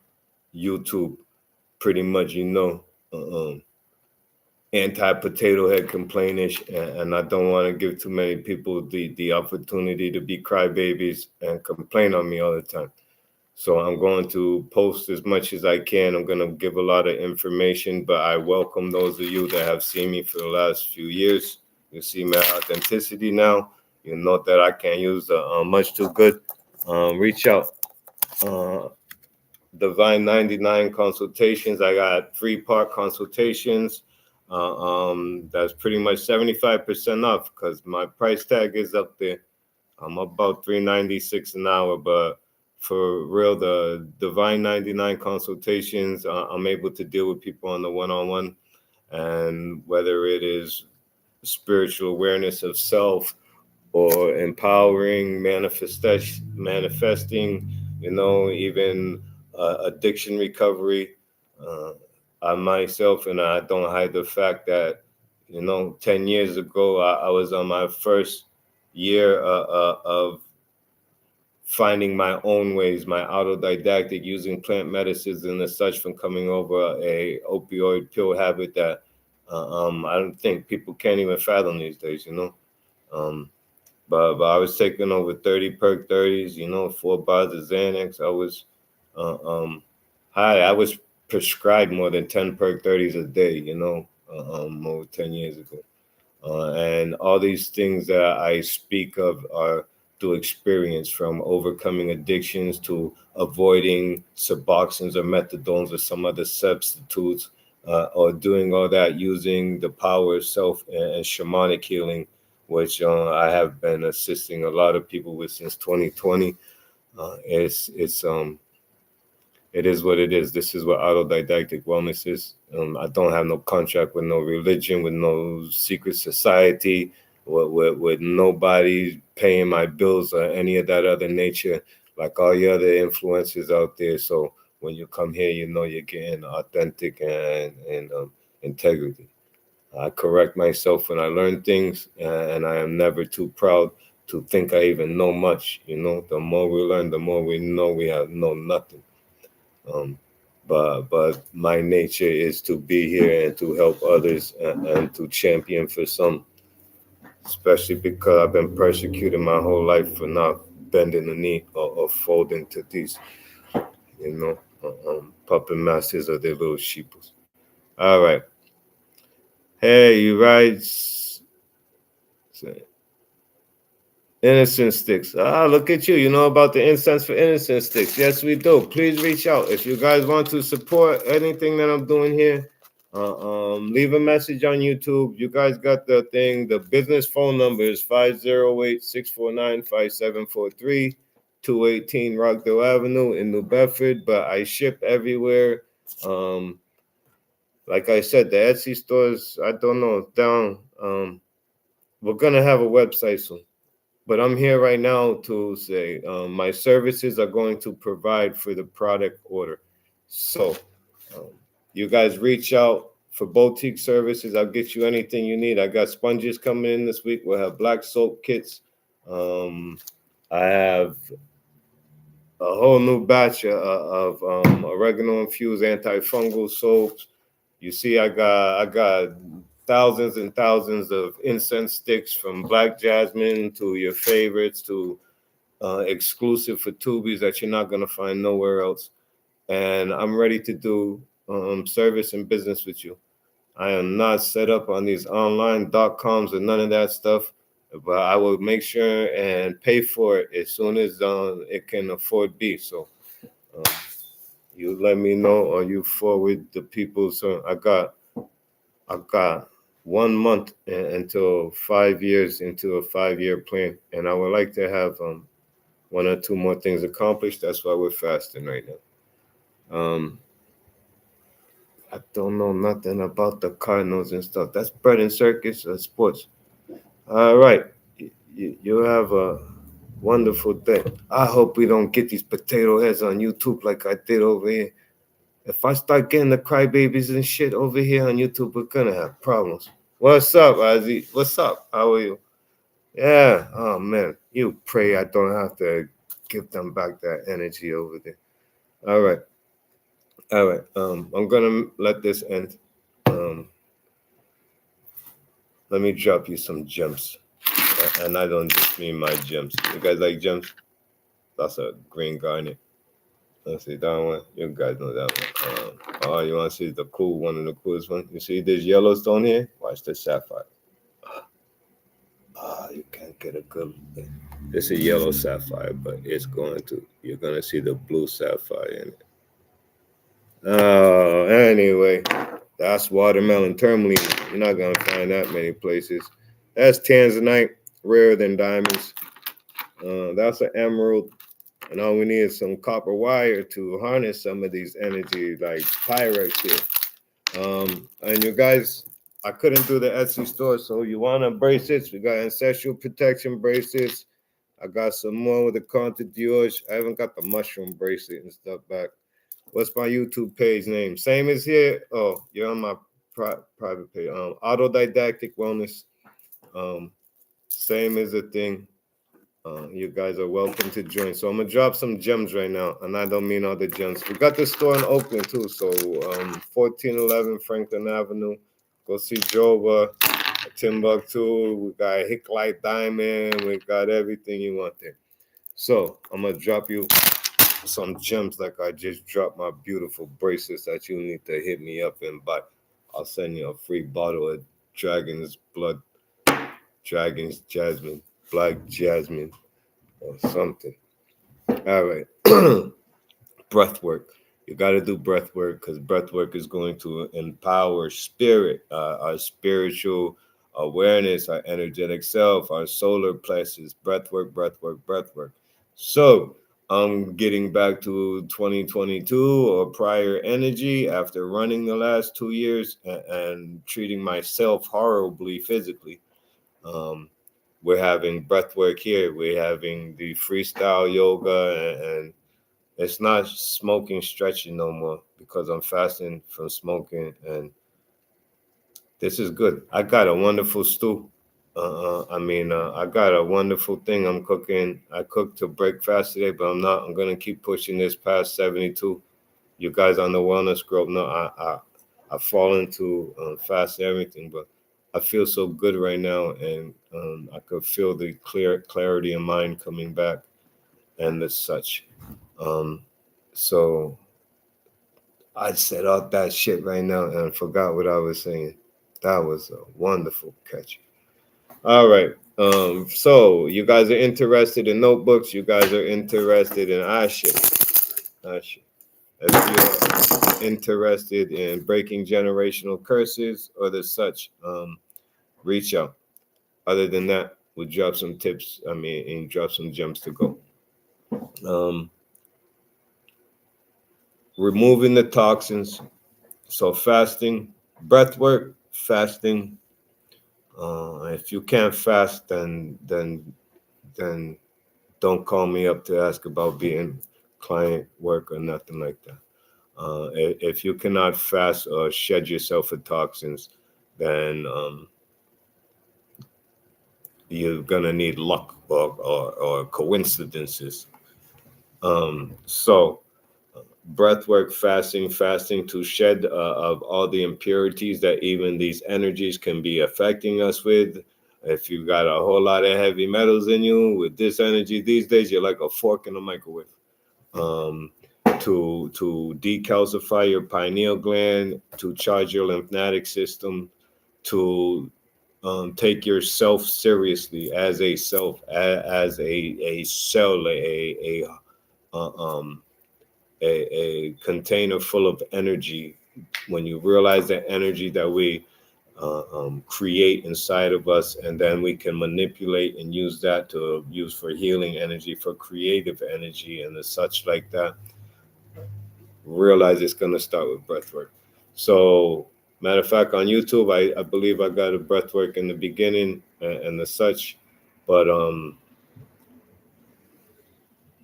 Speaker 1: YouTube pretty much, anti-potato head complainish, and I don't want to give too many people the opportunity to be crybabies and complain on me all the time. So I'm going to post as much as I can. I'm going to give a lot of information, but I welcome those of you that have seen me for the last few years. You see my authenticity now. You know that I can't use the much too good. Reach out. Divine 99 consultations. I got 3-part consultations. That's pretty much 75% off because my price tag is up there. I'm about $3.96 an hour, but for real, the Divine 99 consultations, I'm able to deal with people on the one-on-one, and whether it is spiritual awareness of self or empowering manifesting, even addiction recovery. I myself, and I don't hide the fact that, 10 years ago, I was on my first year of finding my own ways, my autodidactic, using plant medicines and as such, from coming over a opioid pill habit that I don't think people can't even fathom these days, But I was taking over 30 perk 30s, 4 bars of Xanax. I was high. I was prescribed more than 10 perk 30s a day, over 10 years ago. And all these things that I speak of are through experience, from overcoming addictions to avoiding Suboxones or methadones or some other substitutes, or doing all that using the power of self and shamanic healing, which I have been assisting a lot of people with since 2020. It is what it is. This is what autodidactic wellness is. I don't have no contract with no religion, with no secret society, with nobody paying my bills or any of that other nature, like all the other influencers out there. So when you come here, you're getting authentic and integrity. I correct myself when I learn things, and I am never too proud to think I even know much. The more we learn, the more we know we have know nothing. Um, but my nature is to be here and to help others, and to champion for some, especially because I've been persecuted my whole life for not bending the knee or folding to these, puppet masters of their little sheeples. All right. Hey, you right? Innocent sticks. Look at you. You know about the incense for innocent sticks. Yes, we do. Please reach out. If you guys want to support anything that I'm doing here, leave a message on YouTube. You guys got the thing. The business phone number is 508-649-5743, 218 Rockdale Avenue in New Bedford. But I ship everywhere. Like I said, the Etsy stores, I don't know, it's down. We're going to have a website soon. But I'm here right now to say my services are going to provide for the product order. So um, you guys reach out for boutique services. I'll get you anything you need. I got sponges coming in this week. We'll have black soap kits. I have a whole new batch of oregano infused antifungal soaps. You see, I got thousands and thousands of incense sticks, from black jasmine to your favorites to exclusive for tubies that you're not gonna find nowhere else. And I'm ready to do service and business with you. I am not set up on these online .coms or none of that stuff, but I will make sure and pay for it as soon as it can afford be. So um, you let me know, or you forward the people. So I've got 1 month until 5 years into a 5-year plan, and I would like to have 1 or 2 more things accomplished. That's why we're fasting right now. I don't know nothing about the Cardinals and stuff. That's bread and circus sports. All right. You have a wonderful day. I hope we don't get these potato heads on YouTube like I did over here. If I start getting the crybabies and shit over here on YouTube, we're gonna have problems. What's up, Ozzy? What's up? How are you? Yeah. Oh man. You pray I don't have to give them back that energy over there. All right. All right. I'm gonna let this end. Let me drop you some gems. And I don't just mean my gems. You guys like gems? That's a green garnet. Let's see that one. You guys know that one. Oh, you want to see the cool one of the coolest one? You see this Yellowstone here? Watch the sapphire. You can't get a good thing. It's a yellow sapphire, but you're going to see the blue sapphire in it. Oh, anyway, that's watermelon tourmaline. You're not going to find that many places. That's tanzanite, rarer than diamonds. That's an emerald. And all we need is some copper wire to harness some of these energy, like Pyrex here. And you guys, I couldn't do the Etsy store, so you want bracelets? We got ancestral protection bracelets. I got some more with the Conte Dios. I haven't got the mushroom bracelet and stuff back. What's my YouTube page name? Same as here. Oh, you're on my private page. Autodidactic wellness. Same as the thing. You guys are welcome to join. So I'm gonna drop some gems right now, and I don't mean all the gems. We got the store in Oakland too. So 1411 Franklin Avenue. Go see Jova. Timbuktu, we got Hick Light Diamond, we got everything you want there. So I'm gonna drop you some gems like I just dropped my beautiful bracelets that you need to hit me up and buy. I'll send you a free bottle of Dragon's Blood, Dragon's Jasmine, Black Jasmine, or something. All right. Breath work. You got to do breath work because breath work is going to empower spirit, our spiritual awareness, our energetic self, our solar plexus. Breath work, breath work, breath work. So I'm getting back to 2022 or prior energy after running the last 2 years and treating myself horribly physically. Um, we're having breath work here. We're having the freestyle yoga and it's not smoking stretching no more because I'm fasting from smoking and this is good. I got a wonderful stew. I got a wonderful thing I'm cooking. I cooked to break fast today, but I'm not. I'm gonna keep pushing this past 72. You guys on the wellness group know I fall into fast and everything, but I feel so good right now, and I could feel the clarity of mind coming back and the such. Um, so I said all that shit right now and forgot what I was saying. That was a wonderful catch. All right. So you guys are interested in notebooks. You guys are interested in Asha. Asha. If you're interested in breaking generational curses or the such, reach out. Other than that, we'll drop some tips. And drop some gems to go. Um, Removing the toxins. So fasting, breath work, fasting. If you can't fast, then don't call me up to ask about being client work or nothing like that. If you cannot fast or shed yourself of toxins, then you're gonna need luck or coincidences. So breath work, fasting to shed of all the impurities that even these energies can be affecting us with. If you got a whole lot of heavy metals in you with this energy these days, you're like a fork in a microwave. Um, to decalcify your pineal gland, to charge your lymphatic system, to take yourself seriously as a self, as a cell, uh, um, a container full of energy. When you realize the energy that we create inside of us, and then we can manipulate and use that to use for healing energy, for creative energy, and the such like that. Realize it's going to start with breath work. So, matter of fact, on YouTube, I believe I got a breath work in the beginning and the such, but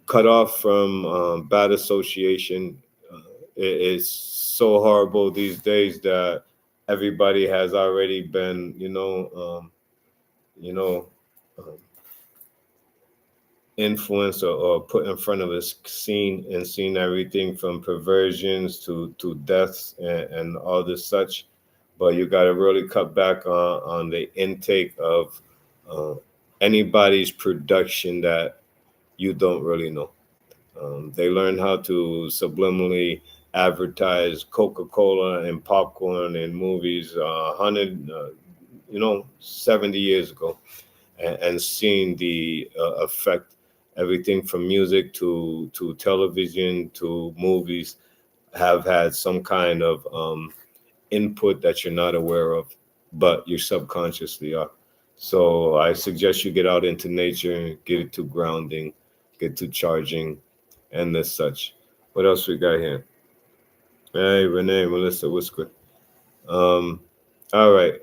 Speaker 1: cut off from bad association. It's so horrible these days that everybody has already been, you know, um, influenced or put in front of us, seen everything from perversions to deaths and all this such. But you got to really cut back on the intake of uh, anybody's production that you don't really know. They learn how to subliminally advertise Coca-Cola and popcorn in movies 70 years ago, and seeing the effect, everything from music to television to movies have had some kind of input that you're not aware of, but you subconsciously are. So I suggest you get out into nature, get it to grounding, get to charging, and the such. What else we got here? Hey, Renee, Melissa, what's good? Um, all right.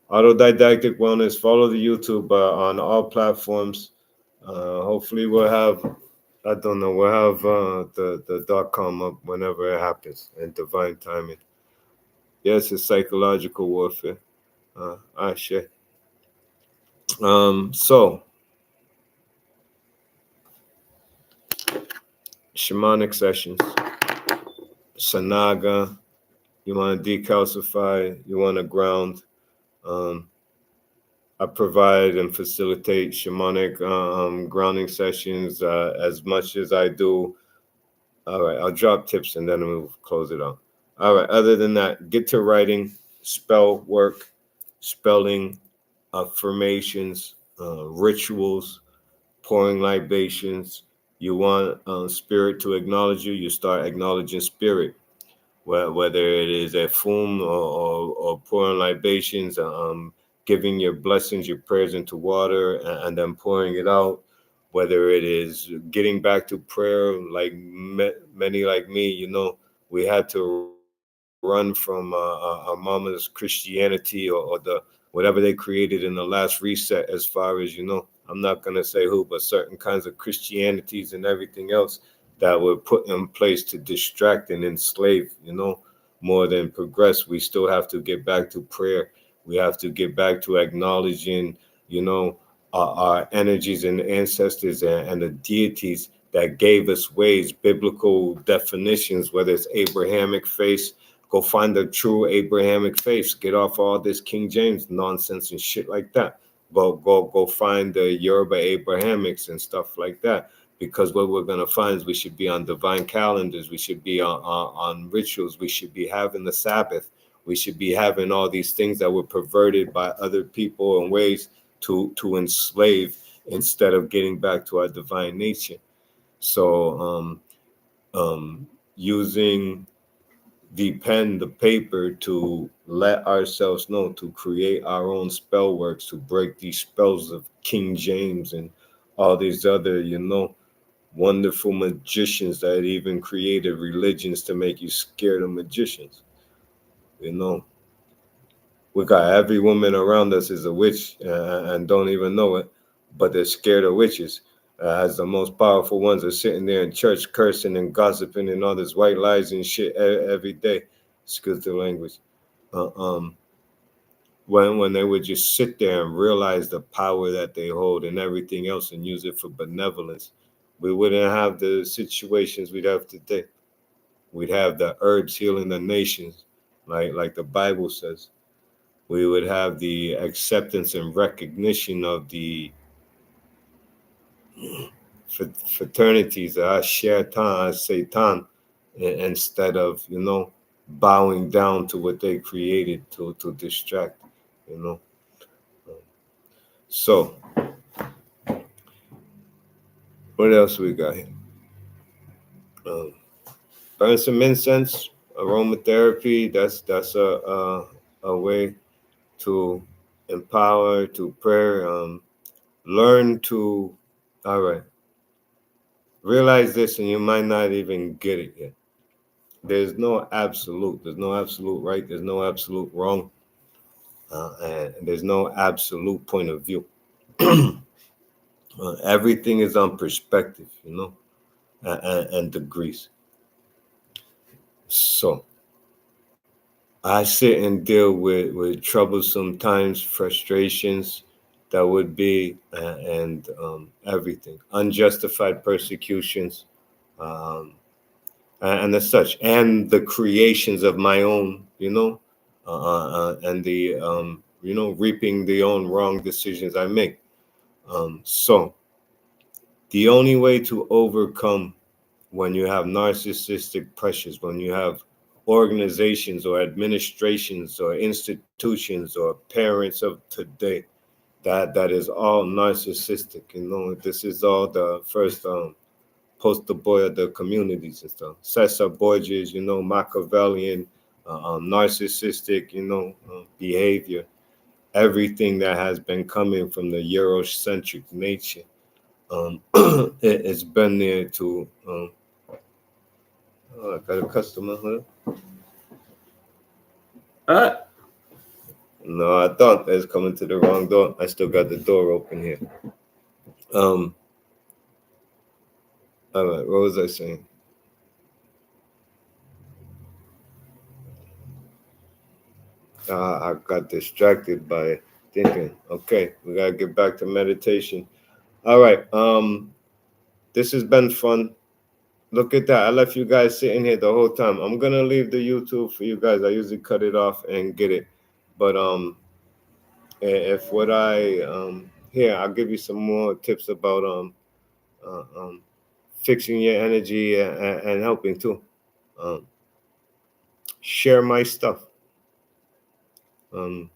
Speaker 1: Autodidactic Wellness. Follow the YouTube on all platforms. Hopefully, we'll have. I don't know. We'll have the .com up whenever it happens in divine timing. Yes, it's psychological warfare. Shit. So shamanic sessions, sanaga. You want to decalcify. You want to ground. Um, I provide and facilitate shamanic grounding sessions as much as I do. All right, I'll drop tips and then we'll close it out. All right, other than that, get to writing, spell work, spelling, affirmations, rituals, pouring libations. You want spirit to acknowledge you, you start acknowledging spirit. Whether it is a fum or pouring libations, giving your blessings, your prayers into water, and then pouring it out. Whether it is getting back to prayer, like many like me, we had to run from our mama's Christianity or the whatever they created in the last reset. As far as I'm not gonna say who, but certain kinds of Christianities and everything else that were put in place to distract and enslave, more than progress. We still have to get back to prayer. We have to get back to acknowledging, you know, our energies and ancestors and the deities that gave us ways, biblical definitions, whether it's Abrahamic faith. Go find the true Abrahamic faith. Get off all this King James nonsense and shit like that. Go find the Yoruba Abrahamics and stuff like that, because what we're going to find is we should be on divine calendars, we should be on rituals, we should be having the Sabbath, we should be having all these things that were perverted by other people and ways to enslave, instead of getting back to our divine nature. So using the pen, the paper, to let ourselves know, to create our own spell works, to break these spells of King James and all these other, wonderful magicians that even created religions to make you scared of magicians. You know, we got every woman around us is a witch and don't even know it, but they're scared of witches. As the most powerful ones are sitting there in church cursing and gossiping and all this white lies and shit every day. Excuse the language. Uh, um, when they would just sit there and realize the power that they hold and everything else and use it for benevolence, we wouldn't have the situations we'd have today. We'd have the herbs healing the nations, like the Bible says. We would have the acceptance and recognition of the fraternities, shaitan, satan, instead of, bowing down to what they created to distract, you know. So, what else we got here? Um, Burn some incense, aromatherapy. That's a way to empower, to prayer. Learn to, all right, realize this, and you might not even get it yet. There's no absolute. There's no absolute right. There's no absolute wrong. And there's no absolute point of view. Everything is on perspective, and degrees. So I sit and deal with troublesome times, frustrations that would be, and everything, unjustified persecutions, um, and as such, and the creations of my own, and the, reaping the own wrong decisions I make. So the only way to overcome when you have narcissistic pressures, when you have organizations or administrations or institutions or parents of today that is all narcissistic. This is all the first poster boy of the communities and stuff. Cesar Borges, Machiavellian, narcissistic, behavior. Everything that has been coming from the Eurocentric nature, it's been there to. Oh, I got a customer. Huh? Ah. No, I thought I was coming to the wrong door. I still got the door open here. Um. All right. What was I saying? I got distracted by thinking. Okay, we gotta get back to meditation. All right. This has been fun. Look at that. I left you guys sitting here the whole time. I'm gonna leave the YouTube for you guys. I usually cut it off and get it, but if what I here, I'll give you some more tips about uh, um fixing your energy and helping too. Um, share my stuff. Um,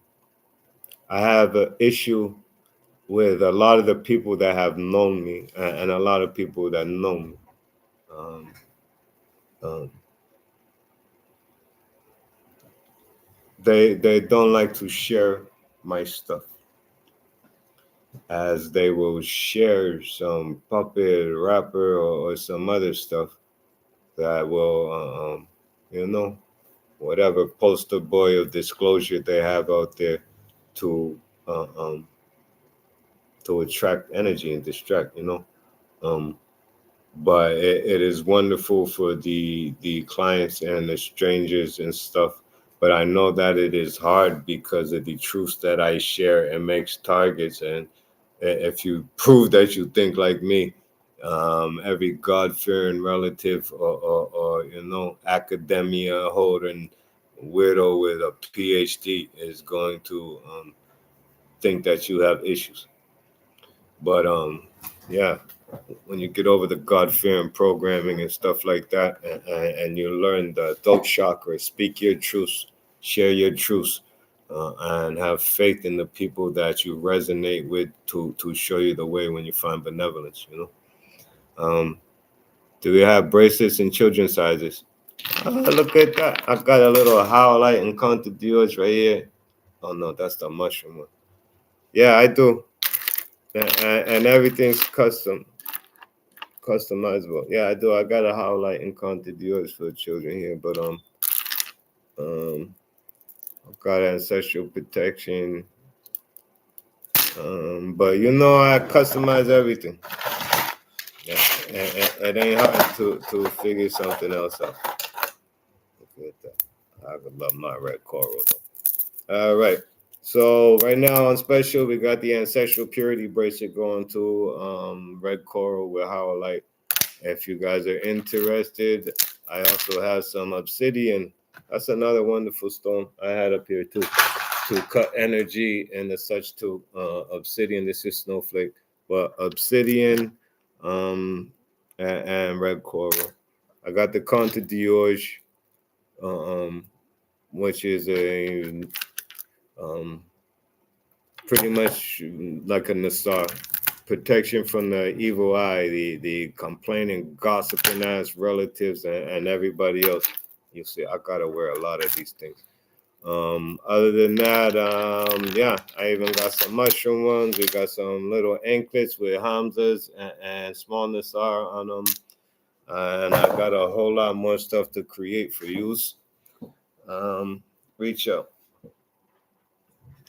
Speaker 1: I have an issue with a lot of the people that have known me and a lot of people that know me. Um, um, they don't like to share my stuff, as they will share some puppet rapper or some other stuff that will, you know, whatever poster boy of disclosure they have out there to uh, um, to attract energy and distract. Um, but it is wonderful for the clients and the strangers and stuff. But I know that it is hard because of the truths that I share and makes targets. And if you prove that you think like me, every God-fearing relative or academia holding widow with a PhD is going to think that you have issues. But yeah, when you get over the God-fearing programming and stuff like that, and you learn the throat chakra, speak your truths, share your truths, and have faith in the people that you resonate with to show you the way when you find benevolence. Um, do we have bracelets in children's sizes? Look at that! I got a little Howlite and Conte Dios right here. Oh no, that's the mushroom one. Yeah, I do, and everything's customizable. Yeah, I do. I got a highlight and content yours for the children here, but I've got ancestral protection. But I customize everything. Yeah, and it ain't hard to figure something else out. Look at that. I would love my red coral though. All right. So right now on special, we got the ancestral purity bracelet going to red coral with howlite. If you guys are interested, I also have some obsidian. That's another wonderful stone I had up here too, to cut energy and the such too. Obsidian, this is snowflake, but obsidian, and red coral. I got the Conte Diorge, um, which is a um, pretty much like a Nassar. Protection from the evil eye, the complaining, gossiping ass relatives and everybody else. You see, I gotta wear a lot of these things. Other than that, yeah, I even got some mushroom ones. We got some little anklets with Hamzas and small Nassar on them. And I got a whole lot more stuff to create for use. Reach out.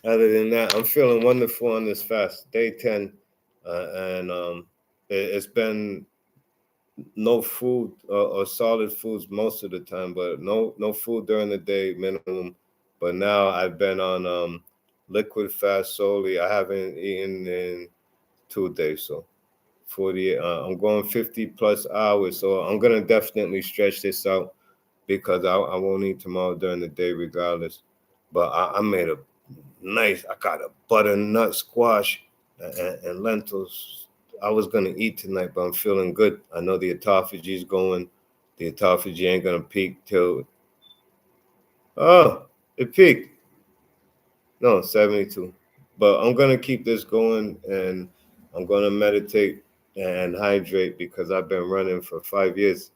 Speaker 1: Other than that, I'm feeling wonderful on this fast, day 10. And it's been no food or solid foods most of the time, but no food during the day minimum. But now I've been on liquid fast solely. I haven't eaten in 2 days, so 48. I'm going 50 plus hours, so I'm gonna definitely stretch this out because I won't eat tomorrow during the day regardless. But I made a nice. I got a butternut squash and lentils. I was gonna eat tonight, but I'm feeling good. I know the autophagy is going. The autophagy ain't gonna peak till it peaked. No, 72. But I'm gonna keep this going, and I'm gonna meditate and hydrate because I've been running for 5 years,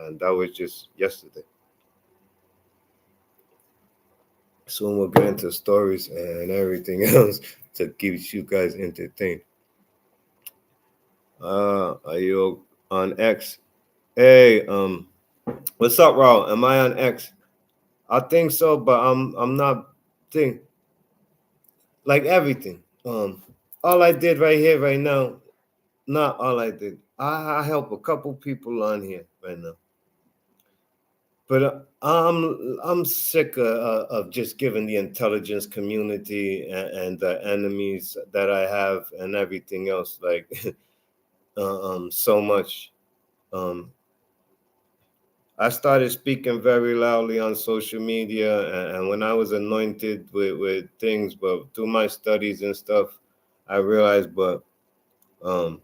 Speaker 1: and that was just yesterday. Soon we'll get into stories and everything else to keep you guys entertained. Are you on X? Hey, what's up, Raul? Am I on X? I think so, but I'm not think like everything. All I did right here, right now, not all I did. I help a couple people on here right now. But I'm sick of just giving the intelligence community and the enemies that I have and everything else like so much. Um, I started speaking very loudly on social media, and when I was anointed with things, but through my studies and stuff, I realized, but um,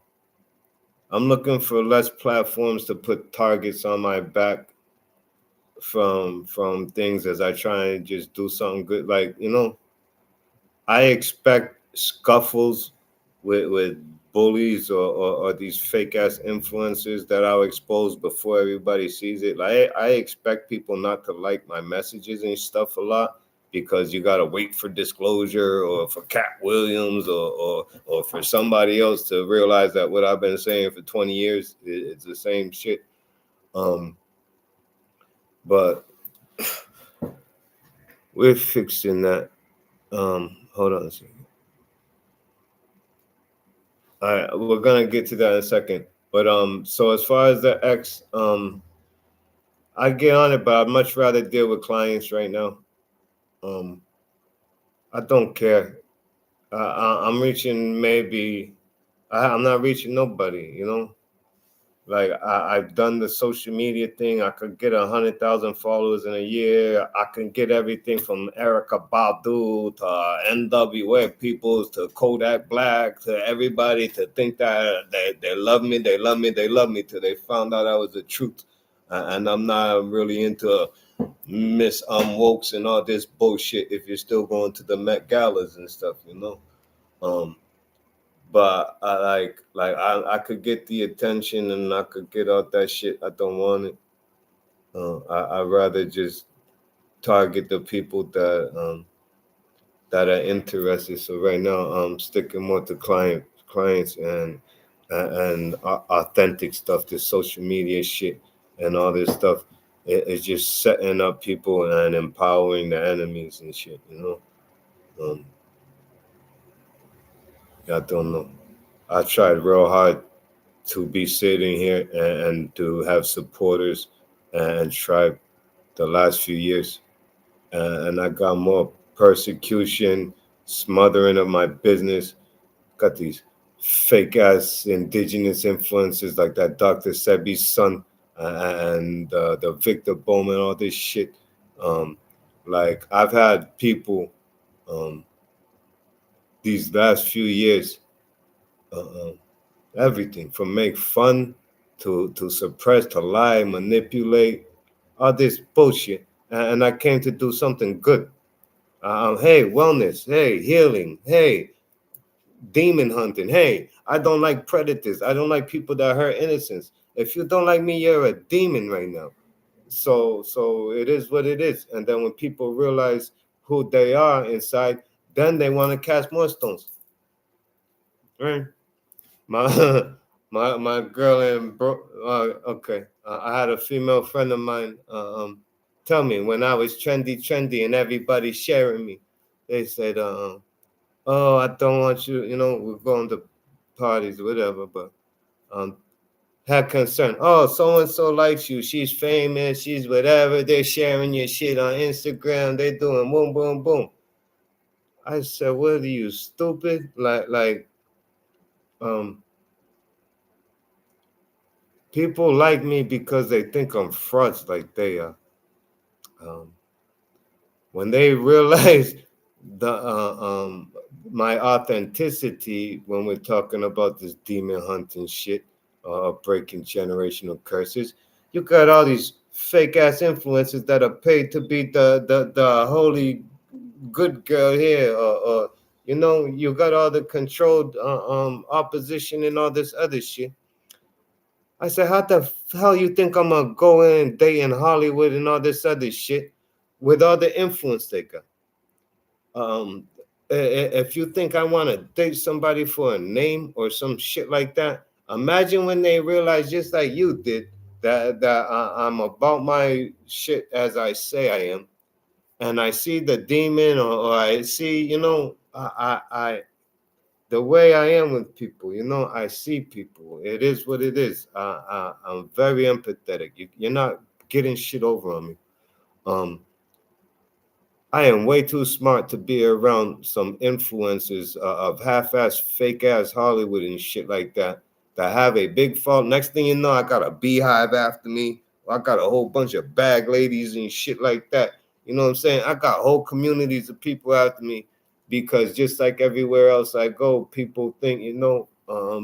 Speaker 1: I'm looking for less platforms to put targets on my back from things as I try and just do something good. Like, I expect scuffles with bullies or these fake ass influencers that I'll expose before everybody sees it. Like I expect people not to like my messages and stuff a lot because you gotta wait for disclosure or for Cat Williams or for somebody else to realize that what I've been saying for 20 years it's the same shit. Um, but we're fixing that. Hold on a second. All right, we're gonna get to that in a second. But so as far as the X, I get on it, but I'd much rather deal with clients right now. Um, I don't care. I'm reaching maybe. I'm not reaching nobody. Like I've done the social media thing. I could get 100,000 followers in a year. I can get everything from Erica Badu to NWA peoples to Kodak Black to everybody to think that they love me, they love me, they love me till they found out I was the truth. And I'm not really into Miss Wokes and all this bullshit. If you're still going to the Met Galas and stuff. Um, but I could get the attention and I could get out that shit. I don't want it. I'd rather just target the people that are interested. So right now I'm sticking more to clients and authentic stuff. This social media shit and all this stuff. It's just setting up people and empowering the enemies and shit. Um, I don't know. I tried real hard to be sitting here and to have supporters and tribe the last few years. And I got more persecution, smothering of my business. Got these fake ass indigenous influences like that Dr. Sebi's son and the Victor Bowman, all this shit. Um, like I've had people um, these last few years. Uh, Everything from make fun to suppress, to lie, manipulate, all this bullshit. And I came to do something good. Hey, wellness. Hey, healing. Hey, demon hunting. Hey, I don't like predators. I don't like people that hurt innocents. If you don't like me, you're a demon right now. So it is what it is. And then when people realize who they are inside, then they want to cast more stones. Right? My my girl and bro. Okay, I had a female friend of mine. Tell me when I was trendy, and everybody sharing me. They said, "Oh, I don't want you. We're going to parties, whatever." But um, had concern. Oh, so and so likes you. She's famous. She's whatever. They're sharing your shit on Instagram. They're doing boom, boom, boom. I said, "What are you stupid? Um." People like me because they think I'm frauds like they are. Um, when they realize the my authenticity when we're talking about this demon hunting shit, breaking generational curses, you got all these fake ass influencers that are paid to be the holy good girl here, or you got all the controlled opposition and all this other shit. I said, how the hell you think I'm gonna go in and date in Hollywood and all this other shit with all the influence they got? Um, if you think I want to date somebody for a name or some shit like that, imagine when they realize, just like you did, that I'm about my shit as I say I am, and I see the demon or I see, I the way I am with people, I see people. It is what it is. I'm very empathetic. You're not getting shit over on me. Um, I am way too smart to be around some influencers of half-ass, fake-ass Hollywood and shit like that have a big fault. Next thing you know, I got a beehive after me, I got a whole bunch of bag ladies and shit like that. You know what I'm saying? I got whole communities of people after me because just like everywhere else I go, people think,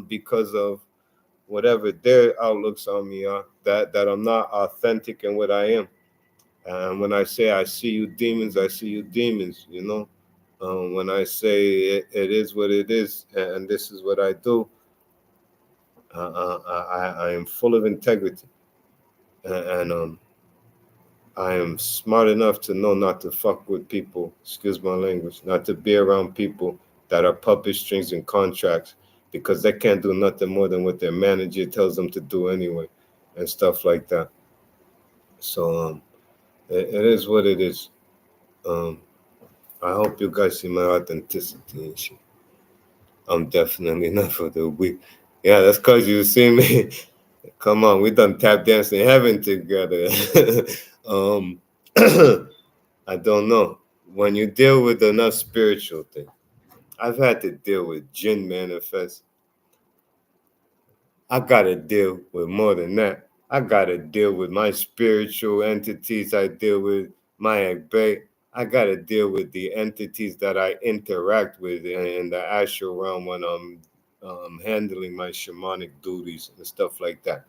Speaker 1: because of whatever their outlooks on me are, that I'm not authentic in what I am. And when I say I see you demons, I see you demons, when I say it is what it is, and this is what I do, I am full of integrity, and I am smart enough to know not to fuck with people, excuse my language, not to be around people that are puppet strings and contracts because they can't do nothing more than what their manager tells them to do anyway, and stuff like that. So it is what it is. Um, I hope you guys see my authenticity and shit. I'm definitely not for the weak. Yeah, that's cause you see me. Come on, we done tap dancing in heaven together. um, I don't know. When you deal with enough spiritual thing, I've had to deal with jinn manifest. I gotta deal with more than that. I gotta deal with my spiritual entities. I deal with my Egbe. I gotta deal with the entities that I interact with in the astral realm when I'm handling my shamanic duties and stuff like that.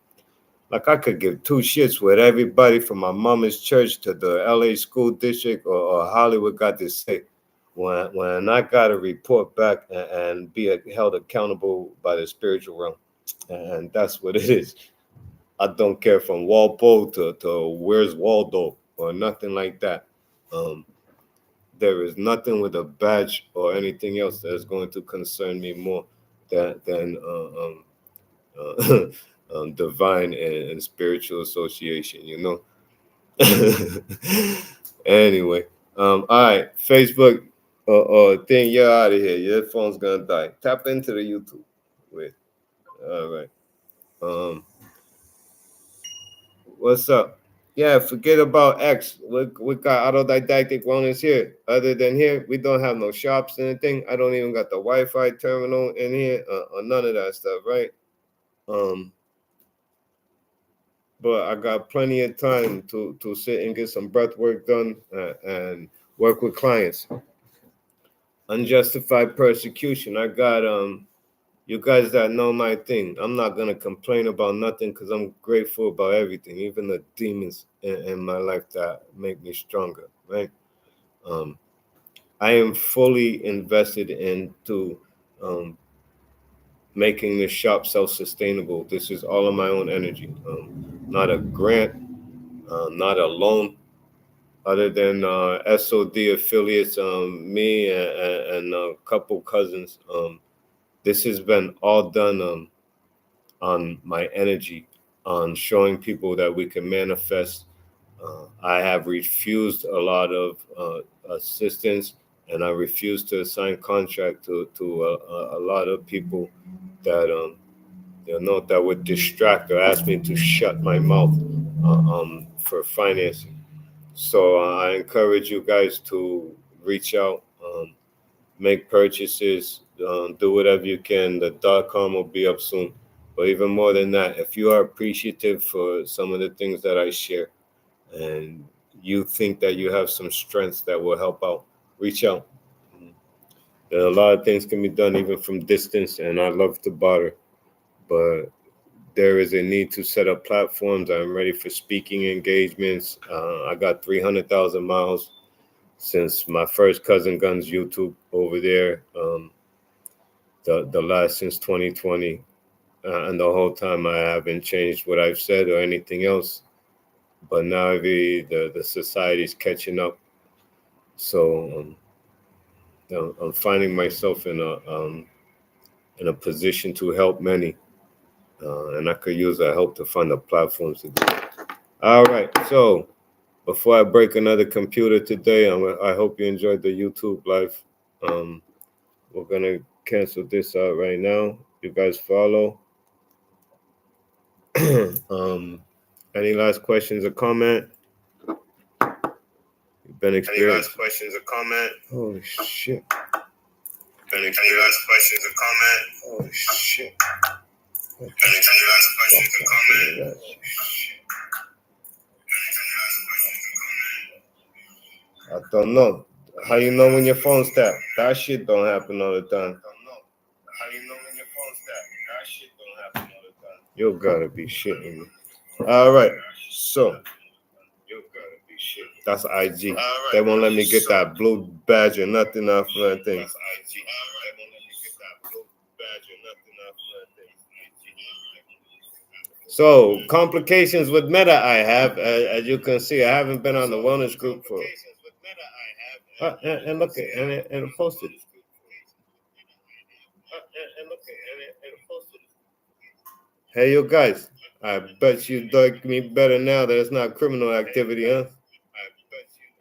Speaker 1: Like I could give two shits what everybody from my mama's church to the LA school district or Hollywood got to say. When I got to report back and be held accountable by the spiritual realm, and that's what it is. I don't care from Walpole to Where's Waldo or nothing like that. Um, there is nothing with a badge or anything else that is going to concern me more than divine and spiritual association. Anyway, all right, Facebook thing, you're out of here. Your phone's gonna die. Tap into the YouTube. Wait, all right. Um, what's up? Yeah, forget about X. We got autodidactic wellness here. Other than here, we don't have no shops or anything. I don't even got the Wi-Fi terminal in here or none of that stuff, right? Um, but I got plenty of time to sit and get some breath work done and work with clients. Unjustified persecution. I got you guys that know my thing. I'm not gonna complain about nothing because I'm grateful about everything, even the demons in my life that make me stronger, right? Um, I am fully invested into making this shop self-sustainable. This is all of my own energy, not a grant, not a loan. Other than SOD affiliates, me and a couple cousins, this has been all done on my energy, on showing people that we can manifest. I have refused a lot of assistance, and I refuse to assign contract to a lot of people that that would distract or ask me to shut my mouth for financing. So I encourage you guys to reach out, make purchases, do whatever you can. The .com will be up soon. But even more than that, if you are appreciative for some of the things that I share and you think that you have some strengths that will help out, reach out. And a lot of things can be done even from distance, and I love to barter. But there is a need to set up platforms. I'm ready for speaking engagements. I got 300,000 miles since my first Cousin Guns YouTube over there. The last since 2020, and the whole time I haven't changed what I've said or anything else. But now the society's catching up, so I'm finding myself in a position to help many, and I could use that help to find the platforms to do it. All right, so before I break another computer today, I hope you enjoyed the YouTube live. We're gonna cancel this out right now. You guys follow. Any last questions or comment? You've been experienced. Any last questions or comment? Holy shit. Any last questions or comment? Holy shit. Any last questions or comment? I don't know. How you know when your phone's tapped? That shit don't happen all the time. How you know when your phone's tapped? That shit don't happen all the time. You gotta be shitting me. All right, so that's IG. They won't let me get that blue badge or nothing off of that thing. That's IG. They won't let me get that blue badge or nothing off of that thing. So complications with Meta, I have, as you can see, I haven't been on the wellness group for. And look, and it posted. Hey, you guys, I bet you like me better now that it's not criminal activity, huh?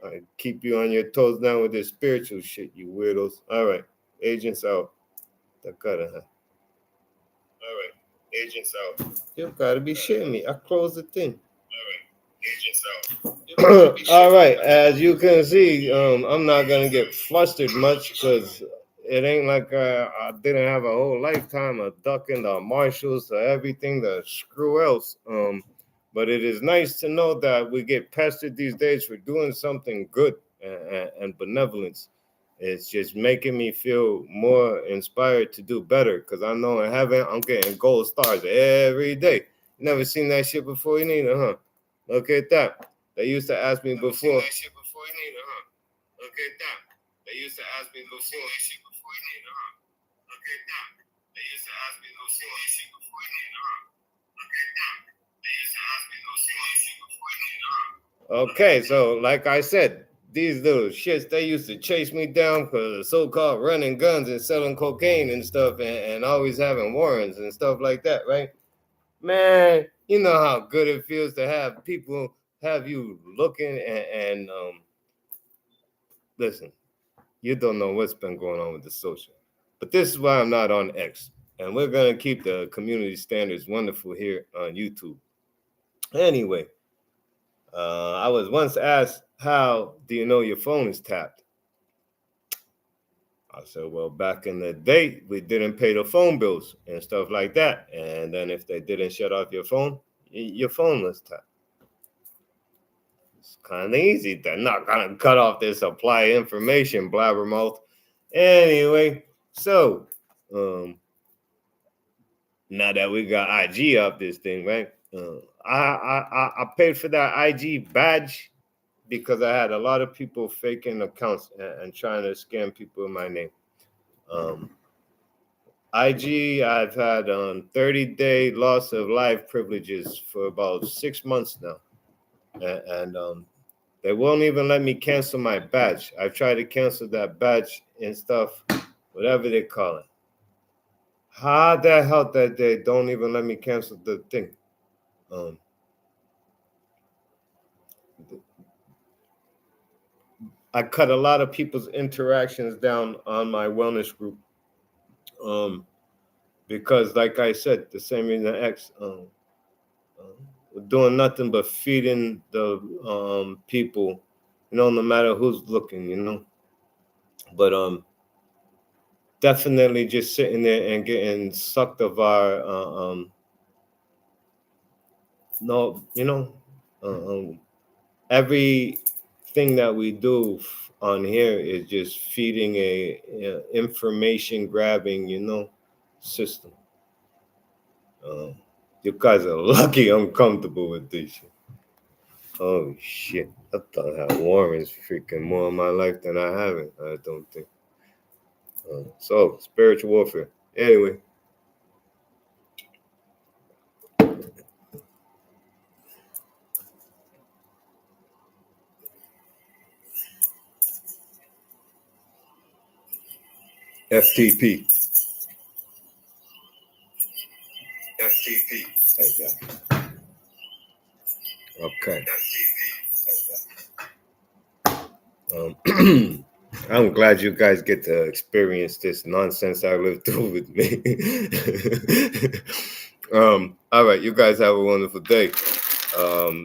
Speaker 1: I keep you on your toes down with this spiritual shit, you weirdos. All right, agents out. All right, agents out. You gotta be shitting me. I closed the thing. All right, as you can see, I'm not gonna get flustered much because it ain't like I didn't have a whole lifetime of ducking the marshals to everything, the screw else. But it is nice to know that we get pestered these days for doing something good and benevolence. It's just making me feel more inspired to do better because I know in heaven I'm getting gold stars every day. Never seen that shit before, you need, huh? Look at that. They used to ask me before. Look at that. They used to ask me before. Okay, so like I said, these little shits, they used to chase me down for so-called running guns and selling cocaine and stuff and always having warrants and stuff like that, right? Man, you know how good it feels to have people have you looking and listen, you don't know what's been going on with the social. But this is why I'm not on X. And we're going to keep the community standards wonderful here on YouTube. Anyway, I was once asked, how do you know your phone is tapped? I said, well, back in the day, we didn't pay the phone bills and stuff like that. And then if they didn't shut off your phone was tapped. It's kind of easy. They're not going to cut off their supply information, blabbermouth. Anyway, so now that we got IG up this thing, right? I paid for that IG badge because I had a lot of people faking accounts and trying to scam people in my name. IG, I've had 30-day loss of life privileges for about 6 months now. And they won't even let me cancel my badge. I've tried to cancel that badge and stuff, whatever they call it. How the hell that they don't even let me cancel the thing? I cut a lot of people's interactions down on my wellness group. Because like I said, the same reason X, we're doing nothing but feeding the people, no matter who's looking, But definitely just sitting there and getting sucked of our everything that we do on here is just feeding a information grabbing, system. You guys are lucky I'm comfortable with this shit. Oh shit! I thought I had warrants freaking more in my life than I haven't. I don't think. So spiritual warfare. Anyway. FTP. Okay. I'm glad you guys get to experience this nonsense I lived through with me. All right, you guys have a wonderful day.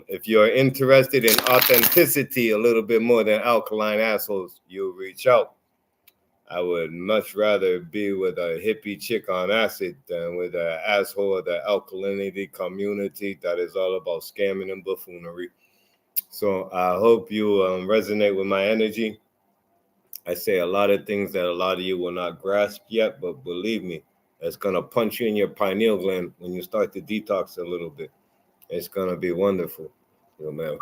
Speaker 1: If you're interested in authenticity a little bit more than alkaline assholes, you'll reach out. I would much rather be with a hippie chick on acid than with an asshole of the alkalinity community that is all about scamming and buffoonery. So I hope you resonate with my energy. I say a lot of things that a lot of you will not grasp yet, but believe me, it's gonna punch you in your pineal gland when you start to detox a little bit. It's gonna be wonderful. You know, man.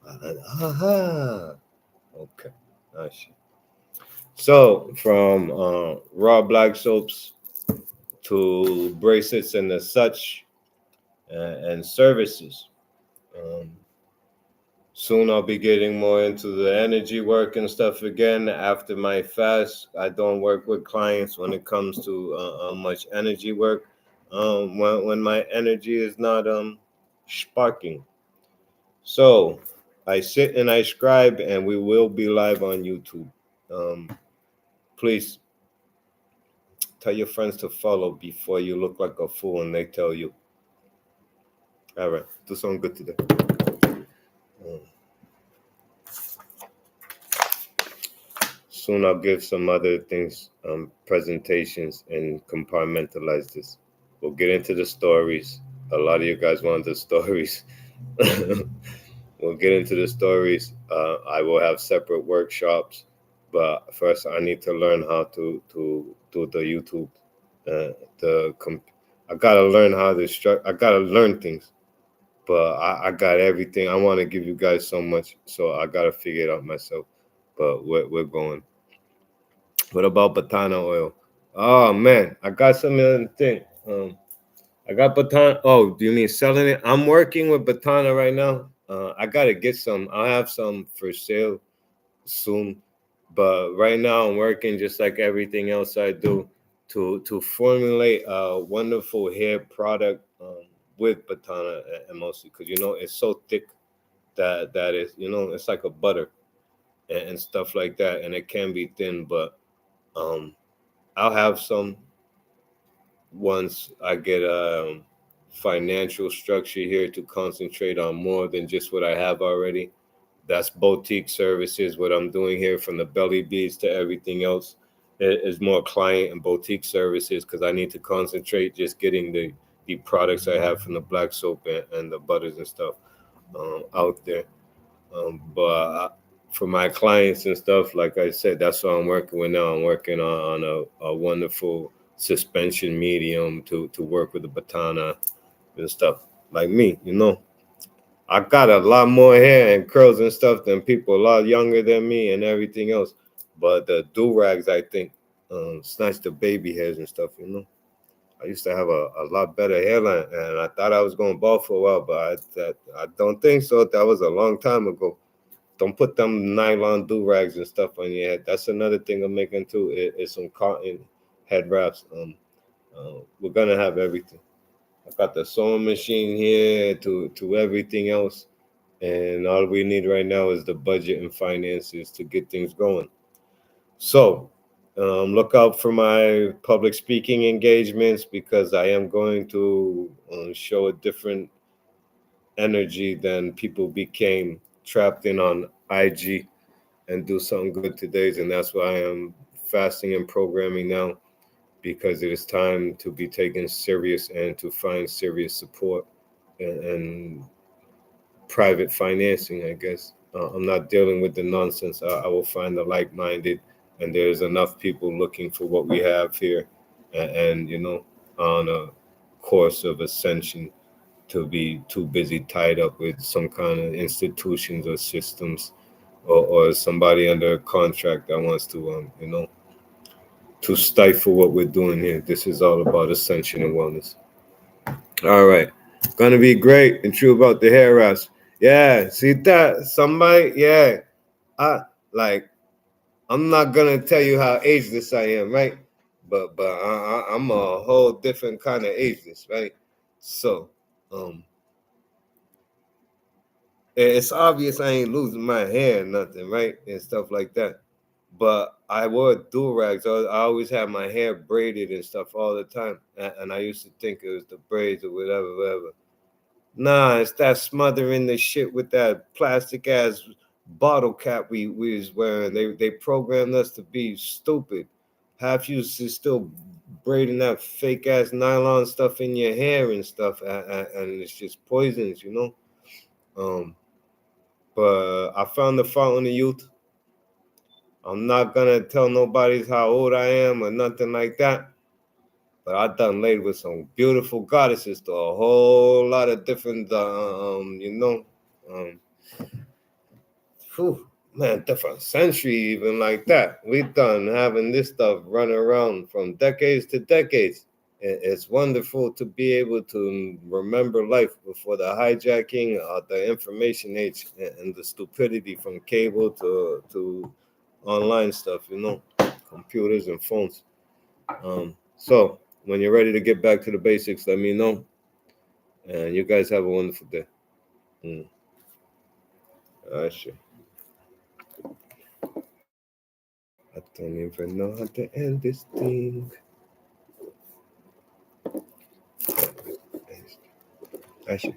Speaker 1: Aha. Okay. Nice. So from raw black soaps to bracelets and the such and services. Um, Soon I'll be getting more into the energy work and stuff again. After my fast, I don't work with clients when it comes to much energy work. When my energy is not sparking. So I sit and I scribe, and we will be live on YouTube. Um, Please tell your friends to follow before you look like a fool and they tell you. All right, do something good today. Um, Soon I'll give some other things, presentations, and compartmentalize this. We'll get into the stories. A lot of you guys want the stories. We'll get into the stories. I will have separate workshops, but first I need to learn how to do the YouTube. The I gotta learn how to I gotta learn things, but I got everything. I want to give you guys so much, so I gotta figure it out myself. But we're going. What about batana oil? Oh man, I got some other thing. I got batana. Oh, do you mean selling it? I'm working with batana right now. I gotta get some. I'll have some for sale soon, but right now I'm working just like everything else I do to formulate a wonderful hair product with batana and mostly because it's so thick that is it's like a butter and stuff like that, and it can be thin, but um I'll have some once I get a financial structure here to concentrate on more than just what I have already. That's boutique services. What I'm doing here, from the belly beads to everything else, is more client and boutique services because I need to concentrate just getting the products I have from the black soap and the butters and stuff out there. But for my clients and stuff, like I said, that's what I'm working with now. I'm working on a wonderful suspension medium to work with the batana and stuff. Like me, I got a lot more hair and curls and stuff than people a lot younger than me and everything else. But the do rags, I think, snatch the baby hairs and stuff. I used to have a lot better hairline, and I thought I was going bald for a while, but I don't think so. That was a long time ago. Don't put them nylon do rags and stuff on your head. That's another thing I'm making too. Is some cotton head wraps. We're gonna have everything. I got the sewing machine here to everything else, and all we need right now is the budget and finances to get things going. So, look out for my public speaking engagements because I am going to show a different energy than people became trapped in on IG and do something good today. And that's why I am fasting and programming now because it is time to be taken serious and to find serious support and private financing, I guess. I'm not dealing with the nonsense. I will find the like minded, and there's enough people looking for what we have here and on a course of ascension to be too busy tied up with some kind of institutions or systems or somebody under a contract that wants to stifle what we're doing here. This is all about ascension and wellness. All right. Gonna be great and true about the hair wraps. Yeah, see that? Somebody, yeah. I like I'm not gonna tell you how ageless I am, right? But I'm a whole different kind of ageless, right? So um it's obvious I ain't losing my hair or nothing, right? And stuff like that. But I wore do rags. I always had my hair braided and stuff all the time. And I used to think it was the braids or whatever, whatever. Nah, it's that smothering the shit with that plastic ass bottle cap we was wearing. They programmed us to be stupid. Half you is still braiding that fake ass nylon stuff in your hair and stuff, and it's just poisons. Um, but I found the fountain of youth. I'm not gonna tell nobody how old I am or nothing like that. But I done laid with some beautiful goddesses to a whole lot of different, man, different century even like that. We done having this stuff running around from decades to decades. It's wonderful to be able to remember life before the hijacking of the information age and the stupidity from cable to online stuff, computers and phones. So when you're ready to get back to the basics, let me know. And you guys have a wonderful day. Sure. I don't even know how to end this thing. Sure.